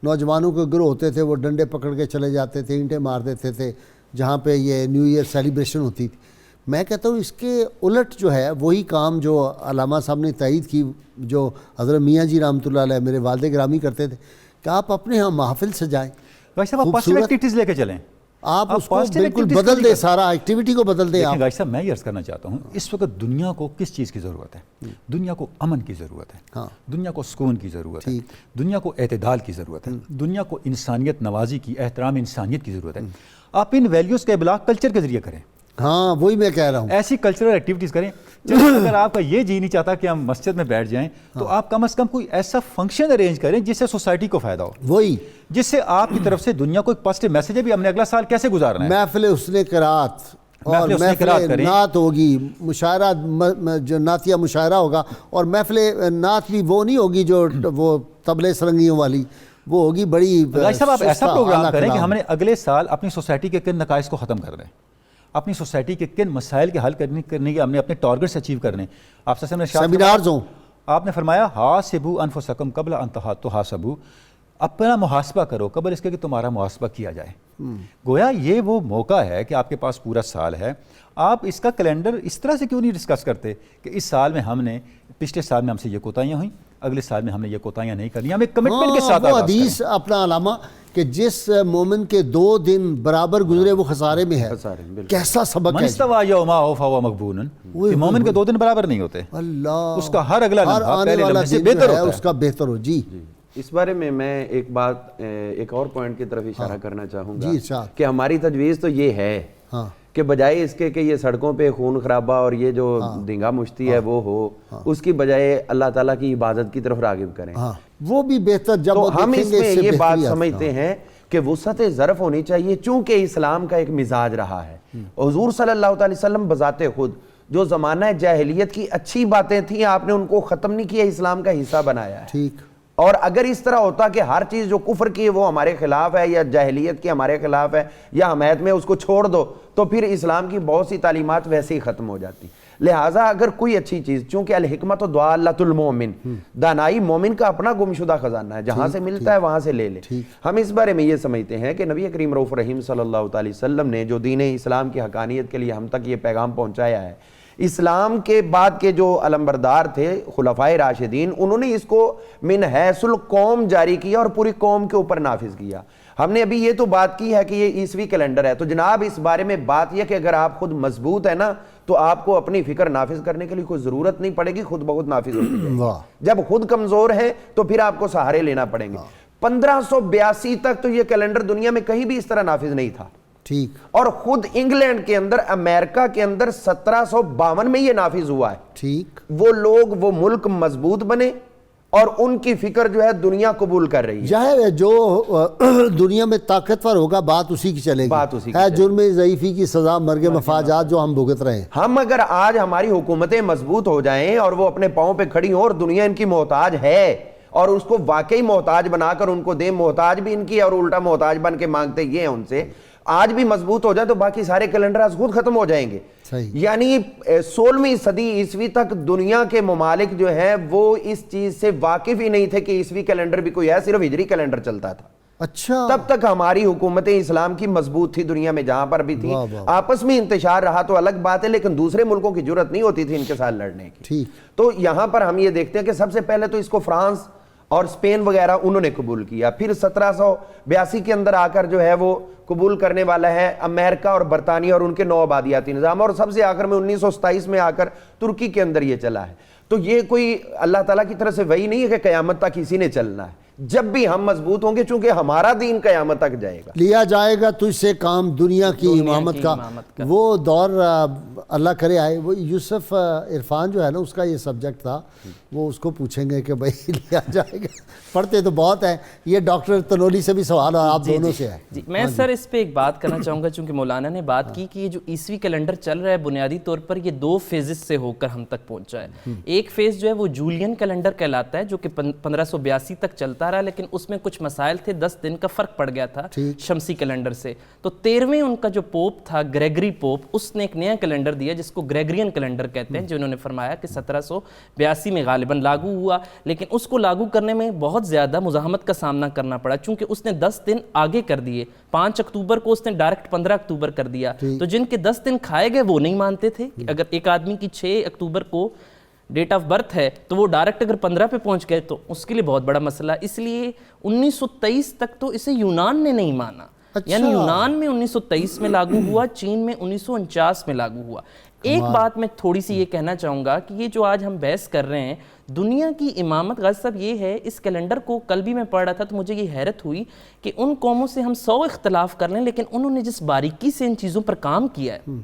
نوجوانوں کے گروہ ہوتے تھے, وہ ڈنڈے پکڑ کے چلے جاتے تھے, اینٹیں مار دیتے تھے جہاں پہ یہ نیو ایئر سیلیبریشن ہوتی تھی. میں کہتا ہوں اس کے الٹ جو ہے وہی کام جو علامہ صاحب نے تائید کی, جو حضرت میاں جی رحمۃ اللہ علیہ میرے والد گرامی کرتے تھے, کہ آپ اپنے ہاں محافل سجائیں, بھائی صاحب آپ پازیٹیو ایکٹیویٹیز لے کے چلیں, آپ اس کو بالکل بدل دیں, سارا ایکٹیویٹی کو بدل دیں. بھائی صاحب میں یہ عرض کرنا چاہتا ہوں, اس وقت دنیا کو کس چیز کی ضرورت ہے؟ دنیا کو امن کی ضرورت ہے, دنیا کو سکون کی ضرورت ہے, دنیا کو اعتدال کی ضرورت ہے, دنیا کو انسانیت نوازی کی, احترام انسانیت کی ضرورت ہے. آپ ان ویلیوز کا ابلاغ کلچر کے ذریعے کریں. ہاں وہی میں کہہ رہا ہوں, ایسی کلچرل ایکٹیویٹیز کریں. اگر آپ کا یہ جی نہیں چاہتا کہ ہم مسجد میں بیٹھ جائیں تو آپ کم از کم کوئی ایسا فنکشن ارینج کریں جس سے سوسائٹی کو فائدہ ہو, وہی جس سے آپ کی طرف سے دنیا کو ایک پازیٹیو میسج ہے بھی ہم نے اگلا سال کیسے گزارنا ہے. محفل حسن قرات اور محفل نعت ہوگی, مشاعرہ جو نعتیہ مشاعرہ ہوگا, اور محفل نعت بھی وہ نہیں ہوگی جو وہ طبلے سرنگیوں والی, وہ ہوگی بڑی. صاحب آپ ایسا پروگرام کریں کہ ہم نے اگلے سال اپنی سوسائٹی کے کن نقائص کو ختم کر دیں, اپنی سوسائٹی کے کن مسائل کے حل کرنے کے ہم نے اپنے ٹارگٹس اچیو کرنے. آپ سے سیمینارز ہوں, آپ نے فرمایا حاسبوا انفسکم قبل ان تحاسبوا, اپنا محاسبہ کرو قبل اس کے کہ تمہارا محاسبہ کیا جائے. گویا یہ وہ موقع ہے کہ آپ کے پاس پورا سال ہے, آپ اس کا کیلنڈر اس طرح سے کیوں نہیں ڈسکس کرتے کہ اس سال میں ہم نے, پچھلے سال میں ہم سے یہ کوتاہیاں ہوئیں, اگلے سال میں ہم نے یہ کوتاہیاں نہیں کرنی. ہم ایک کمٹمنٹ کے ساتھ وہ حدیث اپنا علامہ کہ جس مومن کے 2 دن برابر گزرے وہ خسارے میں ہے, کیسا سبق ہے. من استوى يومه فهو مغبون, کہ مومن کے 2 دن برابر نہیں ہوتے, اللہ اس کا ہر اگلا لمحہ آنے پہلے والا لمحے سے دن بہتر ہے ہوتا اس کا بہتر ہو. جی اس بارے میں ایک بات, ایک اور پوائنٹ کی طرف اشارہ کرنا چاہوں گا جی کہ ہماری تجویز تو یہ ہے کہ بجائے اس کے کہ یہ سڑکوں پہ خون خرابہ اور یہ جو دھنگا مشتی ہے وہ ہو, اس کی بجائے اللہ تعالیٰ کی عبادت کی طرف راغب کریں. وہ بھی بہتر. جب ہم اس میں یہ بات سمجھتے ہیں کہ وسعت ظرف ہونی چاہیے, چونکہ اسلام کا ایک مزاج رہا ہے. حضور صلی اللہ علیہ وسلم بذات خود جو زمانہ جاہلیت کی اچھی باتیں تھیں آپ نے ان کو ختم نہیں کیا, اسلام کا حصہ بنایا ہے. ٹھیک, اور اگر اس طرح ہوتا کہ ہر چیز جو کفر کی ہے وہ ہمارے خلاف ہے یا جاہلیت کی ہمارے خلاف ہے یا حمایت میں اس کو چھوڑ دو تو پھر اسلام کی بہت سی تعلیمات ویسے ہی ختم ہو جاتی. لہٰذا اگر کوئی اچھی چیز، چونکہ الحکمت ضالۃ المؤمن، دانائی مومن کا اپنا گمشدہ خزانہ ہے، جہاں سے ملتا ہے وہاں سے لے لے. ہم اس بارے میں یہ سمجھتے ہیں کہ نبی کریم رؤوف رحیم صلی اللہ تعالی وسلم نے جو دین اسلام کی حقانیت کے لیے ہم تک یہ پیغام پہنچایا ہے، اسلام کے بعد کے جو علمبردار تھے خلفائے راشدین، انہوں نے اس کو من حیث القوم جاری کیا اور پوری قوم کے اوپر نافذ کیا. ہم نے ابھی یہ تو بات کی ہے کہ یہ عیسوی کیلنڈر ہے، تو جناب اس بارے میں بات یہ کہ اگر آپ خود مضبوط ہیں نا تو آپ کو اپنی فکر نافذ کرنے کے لیے کوئی ضرورت نہیں پڑے گی، خود بخود نافذ ہوتی ہے. جب خود کمزور ہیں تو پھر آپ کو سہارے لینا پڑیں گے. 1582 تک تو یہ کیلنڈر دنیا میں کہیں بھی اس طرح نافذ نہیں تھا. ٹھیک. اور خود انگلینڈ کے اندر، امریکہ کے اندر 1752 میں یہ نافذ ہوا ہے. ٹھیک. وہ لوگ، وہ ملک مضبوط بنے اور ان کی فکر جو ہے دنیا قبول کر رہی ہے. ظاہر ہے جو دنیا میں طاقتور ہوگا بات اسی کی چلے گی. بات اسی کی ہے جرم ضعیفی کی سزا مرگ مفاجات جو ہم بھگت رہے ہیں. ہم اگر آج ہماری حکومتیں مضبوط ہو جائیں اور وہ اپنے پاؤں پہ کھڑی ہوں اور دنیا ان کی محتاج ہے اور اس کو واقعی محتاج بنا کر ان کو دیں، محتاج بھی ان کی اور الٹا محتاج بن کے مانگتے یہ ہیں ان سے، آج بھی مضبوط ہو جائے تو باقی سارے کیلنڈر آج خود ختم ہو جائیں گے. یعنی 16ویں صدی عیسوی تک دنیا کے ممالک جو ہیں وہ اس چیز سے واقف ہی نہیں تھے کہ عیسوی کیلنڈر بھی کوئی ہے، صرف ہجری کیلنڈر چلتا تھا. اچھا. تب تک ہماری حکومتیں اسلام کی مضبوط تھی دنیا میں جہاں پر بھی تھی. آپس میں انتشار رہا تو الگ بات ہے، لیکن دوسرے ملکوں کی جرت نہیں ہوتی تھی ان کے ساتھ لڑنے کی. تو یہاں پر ہم یہ دیکھتے ہیں کہ سب سے پہلے تو اس کو فرانس اور اسپین وغیرہ انہوں نے قبول کیا، پھر 1782 کے اندر آ کر جو ہے وہ قبول کرنے والا ہے امریکہ اور برطانیہ اور ان کے نو آبادیاتی نظام، اور سب سے آخر میں 1927 میں آ کر ترکی کے اندر یہ چلا ہے. تو یہ کوئی اللہ تعالیٰ کی طرف سے وحی نہیں ہے کہ قیامت تک اسی نے چلنا ہے. جب بھی ہم مضبوط ہوں گے، چونکہ ہمارا دین قیامت تک جائے گا، لیا جائے گا تجھ سے کام دنیا کی امامت کا. وہ دور اللہ کرے آئے. وہ یوسف عرفان جو ہے نا، اس کا یہ سبجیکٹ تھا، وہ اس کو پوچھیں گے کہ بھائی لیا جائے گا. پڑھتے تو بہت ہیں. یہ ڈاکٹر تنولی سے بھی سوال ہے، آپ دونوں سے ہے. میں سر اس پہ ایک بات کرنا چاہوں گا، چونکہ مولانا نے بات کی کہ یہ جو عیسوی کیلنڈر چل رہا ہے بنیادی طور پر یہ 2 فیزز سے ہو کر ہم تک پہنچا ہے. ایک فیز جو ہے وہ جولین کیلنڈر کہلاتا ہے، جو کہ 1582 تک چلتا رہا، لیکن اس میں کچھ مسائل تھے، 10 دن کا فرق پڑ گیا تھا شمسی کیلنڈر سے. تو 13ویں ان کا جو پوپ تھا گریگری پوپ، اس نے ایک نیا کیلنڈر دیا جس کو گریگرین کیلنڈر کہتے ہیں، جو انہوں نے فرمایا کہ 1782 میں غالباً لاگو ہوا. لیکن اس کو لاگو کرنے میں بہت زیادہ مزاحمت کا سامنا کرنا پڑا، چونکہ اس نے 10 دن آگے کر دیے. 5 اکتوبر کو اس نے ڈائریکٹ 15 اکتوبر کر دیا. تو جن کے 10 دن کھائے گئے وہ نہیں مانتے تھے کہ اگر ایک آدمی کی 6 اکتوبر کو ڈیٹ آف برتھ ہے تو وہ ڈائریکٹ اگر 15 پہ پہنچ گئے تو اس کے لیے بہت بڑا مسئلہ. اس لیے 1923 تک تو اسے یونان نے نہیں مانا. یعنی یونان میں 1923 میں لاگو ہوا، چین میں 1949 میں لاگو ہوا. ایک بات میں تھوڑی سی یہ کہنا چاہوں گا کہ یہ جو آج ہم بحث کر رہے ہیں دنیا کی امامت، غازی صاحب یہ ہے، اس کیلنڈر کو کل بھی میں پڑھ رہا تھا تو مجھے یہ حیرت ہوئی کہ ان قوموں سے ہم 100 اختلاف کر لیں، لیکن انہوں نے جس باریکی سے ان چیزوں پر کام کیا ہے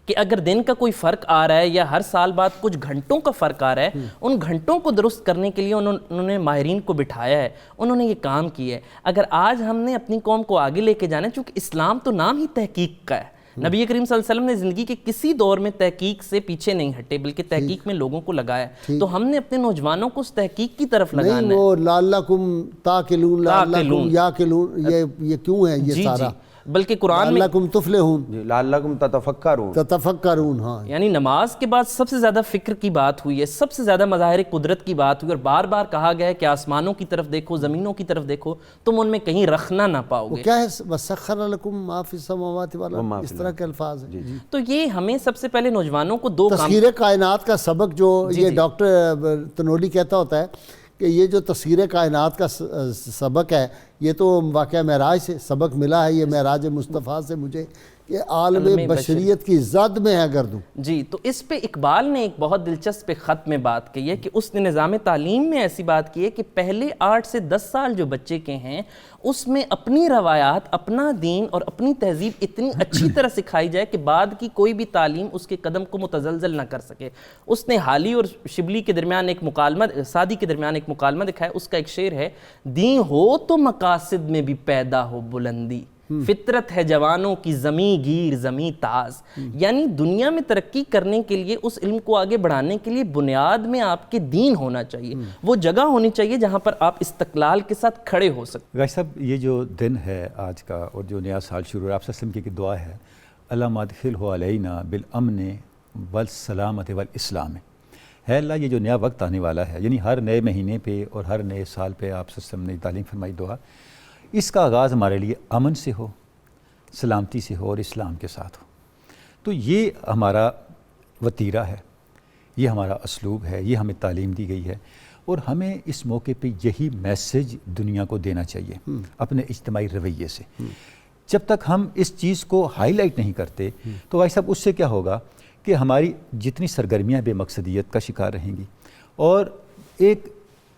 کہ اگر دن کا کوئی فرق آ رہا ہے یا ہر سال بعد کچھ گھنٹوں کا فرق آ رہا ہے، ان گھنٹوں کو درست کرنے کے لیے انہوں نے ماہرین کو بٹھایا ہے، انہوں نے یہ کام کیا ہے. اگر آج ہم نے اپنی قوم کو آگے لے کے جانا ہے، چونکہ اسلام تو نام ہی تحقیق کا ہے، نبی کریم صلی اللہ علیہ وسلم نے زندگی کے کسی دور میں تحقیق سے پیچھے نہیں ہٹے، بلکہ تحقیق میں لوگوں کو لگایا. تو ہم نے اپنے نوجوانوں کو اس تحقیق کی طرف لگانا ہے. وہ لعلکم تاکلون، لعلکم یاکلون، یہ کیوں ہے یہ سارا؟ بلکہ قرآن میں لعلکم تفلحون، لعلکم تتفکرون. ہاں، یعنی نماز کے بعد سب سے زیادہ فکر کی بات ہوئی ہے، سب سے زیادہ مظاہر قدرت کی بات ہوئی، اور بار بار کہا گیا ہے کہ آسمانوں کی طرف دیکھو، زمینوں کی طرف دیکھو، تم ان میں کہیں رکھنا نہ پاؤ گے. کیا ہے وَسَخَّرَ لَكُم مَا فِي السَّمَاوَاتِ وَالْأَرْضِ، اس طرح کے الفاظ ہیں. تو یہ ہمیں سب سے پہلے نوجوانوں کو 2 کام. تسخیر کائنات کا سبق جو یہ ڈاکٹر تنولی کہتا ہوتا ہے کہ یہ جو تسخیر کائنات کا سبق ہے، یہ تو واقعہ معراج سے سبق ملا ہے، یہ معراج مصطفیٰ سے مجھے، کہ عالم بشریت کی زد میں ہے گردوں. جی، تو اس پہ اقبال نے ایک بہت دلچسپ خط میں بات کی ہے کہ اس نے نظام تعلیم میں ایسی بات کی ہے کہ پہلے 8 سے 10 سال جو بچے کے ہیں اس میں اپنی روایات، اپنا دین اور اپنی تہذیب اتنی اچھی طرح سکھائی جائے کہ بعد کی کوئی بھی تعلیم اس کے قدم کو متزلزل نہ کر سکے. اس نے حالی اور شبلی کے درمیان ایک مکالمہ، سعدی کے درمیان ایک مکالمہ دکھایا. اس کا ایک شعر ہے، دین ہو تو مقاصد میں بھی پیدا ہو بلندی، فطرت ہے جوانوں کی زمیں گیر زمیں تاز. یعنی دنیا میں ترقی کرنے کے لیے، اس علم کو آگے بڑھانے کے لیے بنیاد میں آپ کے دین ہونا چاہیے، وہ جگہ ہونی چاہیے جہاں پر آپ استقلال کے ساتھ کھڑے ہو سکتے. غازی صاحب، یہ جو دن ہے آج کا اور جو نیا سال شروع ہے، آپ صلی اللہ علیہ وسلم کی دعا ہے اللہم ادخلہ علینا بالامن والسلامت والاسلام. ہے اللہ، یہ جو نیا وقت آنے والا ہے، یعنی ہر نئے مہینے پہ اور ہر نئے سال پہ آپ صلی اللہ علیہ وسلم نے تعلیم فرمائی دعا، اس کا آغاز ہمارے لیے امن سے ہو، سلامتی سے ہو اور اسلام کے ساتھ ہو. تو یہ ہمارا وتیرہ ہے، یہ ہمارا اسلوب ہے، یہ ہمیں تعلیم دی گئی ہے، اور ہمیں اس موقع پہ یہی میسج دنیا کو دینا چاہیے اپنے اجتماعی رویے سے. جب تک ہم اس چیز کو ہائی لائٹ نہیں کرتے تو بھائی صاحب اس سے کیا ہوگا کہ ہماری جتنی سرگرمیاں بے مقصدیت کا شکار رہیں گی، اور ایک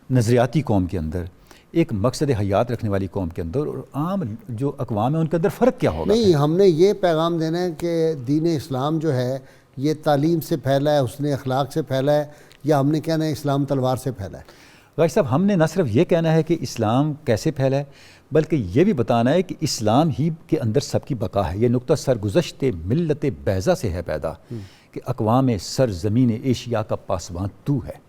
نظریاتی قوم کے اندر، ایک مقصد حیات رکھنے والی قوم کے اندر اور عام جو اقوام ہیں ان کے اندر فرق کیا ہوگا. نہیں، ہم نے یہ پیغام دینا ہے کہ دین اسلام جو ہے یہ تعلیم سے پھیلا ہے، حسن اخلاق سے پھیلا ہے، یا ہم نے کہنا ہے اسلام تلوار سے پھیلا ہے؟ غازی صاحب، ہم نے نہ صرف یہ کہنا ہے کہ اسلام کیسے پھیلا ہے، بلکہ یہ بھی بتانا ہے کہ اسلام ہی کے اندر سب کی بقا ہے. یہ نقطہ سرگزشت ملت بیضا سے ہے پیدا کہ اقوام سرزمین ایشیا کا پاسبان تو ہے.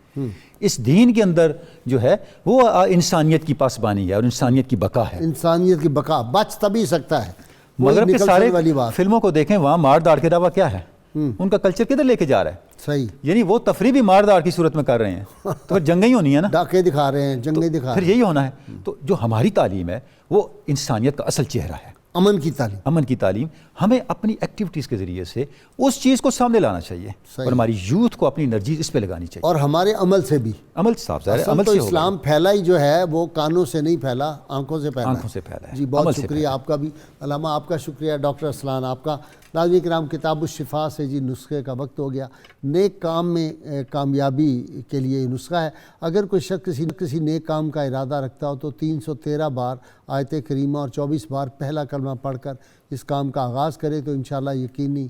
اس دین کے اندر جو ہے وہ انسانیت کی پاسبانی ہے اور انسانیت کی بقا ہے. انسانیت کی بقا بچ تبھی سکتا ہے. مغرب کے سارے والی بات فلموں کو دیکھیں، وہاں مار داڑ کے علاوہ کیا ہے؟ ان کا کلچر کدھر لے کے جا رہا ہے؟ صحیح، یعنی وہ تفریح بھی مار داڑ کی صورت میں کر رہے ہیں، تو پھر جنگیں ہی ہونی ہے نا، ڈاکے دکھا رہے ہیں، جنگیں دکھا پھر رہے ہیں. یہی ہونا ہے. تو جو ہماری تعلیم ہے وہ انسانیت کا اصل چہرہ ہے، امن کی تعلیم. امن کی تعلیم. ہمیں اپنی ایکٹیویٹیز کے ذریعے سے اس چیز کو سامنے لانا چاہیے اور ہماری یوتھ کو اپنی انرجی اس پہ لگانی چاہیے، اور ہمارے عمل سے بھی. عمل صاف ظاہر ہے، اصل عمل تو سے اسلام پھیلا ہی جو ہے وہ کانوں سے نہیں پھیلا، آنکھوں سے پھیلا. آنکھوں سے پھیلا ہے. جی بہت شکریہ آپ کا بھی علامہ، آپ کا شکریہ ڈاکٹر ارسلان آپ کا. ناظرین کرام، کتاب الشفا سے جی نسخے کا وقت ہو گیا. نیک کام میں کامیابی کے لیے یہ نسخہ ہے. اگر کوئی شخص کسی نیک کام کا ارادہ رکھتا ہو تو 313 بار آیت کریمہ اور 24 بار پہلا کلمہ پڑھ کر اس کام کا آغاز کرے تو انشاءاللہ یقینی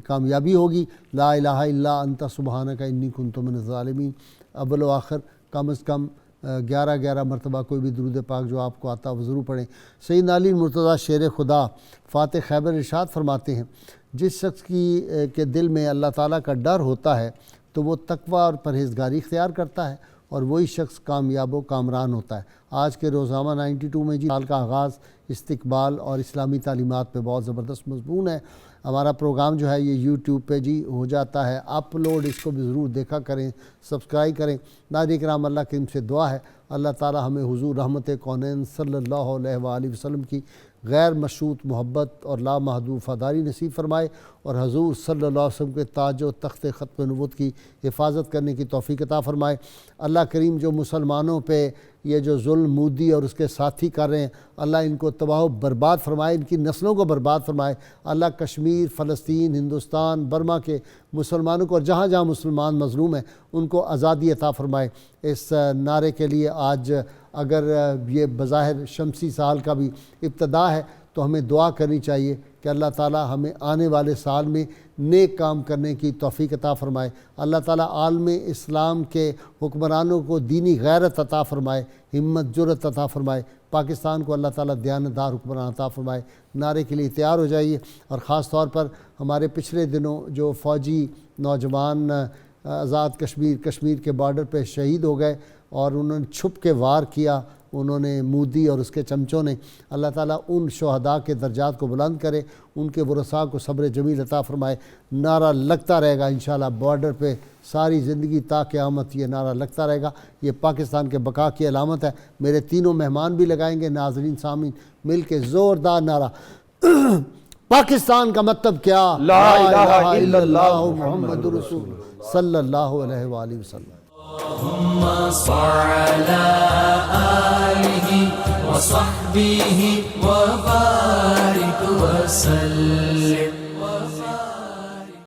کامیابی ہوگی. لا الہ الا انت سبحانک انی کنت من الظالمین. اول و آخر کم از کم 11 مرتبہ کوئی بھی درود پاک جو آپ کو آتا وہ ضرور پڑھیں. سیدنا علی مرتضیٰ شیر خدا فاتح خیبر ارشاد فرماتے ہیں، جس شخص کے دل میں اللہ تعالیٰ کا ڈر ہوتا ہے تو وہ تقوی اور پرہیزگاری اختیار کرتا ہے، اور وہی شخص کامیاب و کامران ہوتا ہے. آج کے روزنامہ 92 میں جی سال کا آغاز استقبال اور اسلامی تعلیمات پہ بہت زبردست مضمون ہے. ہمارا پروگرام جو ہے یہ یوٹیوب پہ جی ہو جاتا ہے اپلوڈ، اس کو بھی ضرور دیکھا کریں، سبسکرائب کریں. ناظرین کرام، اللہ کریم سے دعا ہے اللہ تعالی ہمیں حضور رحمت کونین صلی اللہ علیہ وآلہ وسلم کی غیر مشروط محبت اور لامحدود وفاداری نصیب فرمائے، اور حضور صلی اللہ علیہ وسلم کے تاج و تخت ختم نبوت کی حفاظت کرنے کی توفیق عطا فرمائے. اللہ کریم جو مسلمانوں پہ یہ جو ظلم مودی اور اس کے ساتھی کر رہے ہیں، اللہ ان کو تباہ و برباد فرمائے، ان کی نسلوں کو برباد فرمائے. اللہ کشمیر، فلسطین، ہندوستان، برما کے مسلمانوں کو اور جہاں جہاں مسلمان مظلوم ہیں ان کو آزادی عطا فرمائے. اس نعرے کے لیے آج اگر یہ بظاہر شمسی سال کا بھی ابتدا ہے تو ہمیں دعا کرنی چاہیے کہ اللہ تعالیٰ ہمیں آنے والے سال میں نیک کام کرنے کی توفیق عطا فرمائے. اللہ تعالیٰ عالم اسلام کے حکمرانوں کو دینی غیرت عطا فرمائے، ہمت جرت عطا فرمائے. پاکستان کو اللہ تعالیٰ دیانتدار حکمران عطا فرمائے. نعرے کے لیے تیار ہو جائیے. اور خاص طور پر ہمارے پچھلے دنوں جو فوجی نوجوان آزاد کشمیر کے بارڈر پہ شہید ہو گئے اور انہوں نے چھپ کے وار کیا، انہوں نے مودی اور اس کے چمچوں نے، اللہ تعالیٰ ان شہداء کے درجات کو بلند کرے، ان کے ورثاء کو صبر جمیل عطا فرمائے. نعرہ لگتا رہے گا انشاءاللہ بارڈر پہ ساری زندگی تا قیامت یہ نعرہ لگتا رہے گا. یہ پاکستان کے بقا کی علامت ہے. میرے تینوں مہمان بھی لگائیں گے، ناظرین سامعین مل کے زوردار نعرہ. پاکستان کا مطلب کیا؟ لا الہ الا اللہ محمد رسول صلی اللہ علیہ وآلہ وسلم. اللهم صل على آله وصحبه وبارك وسلم.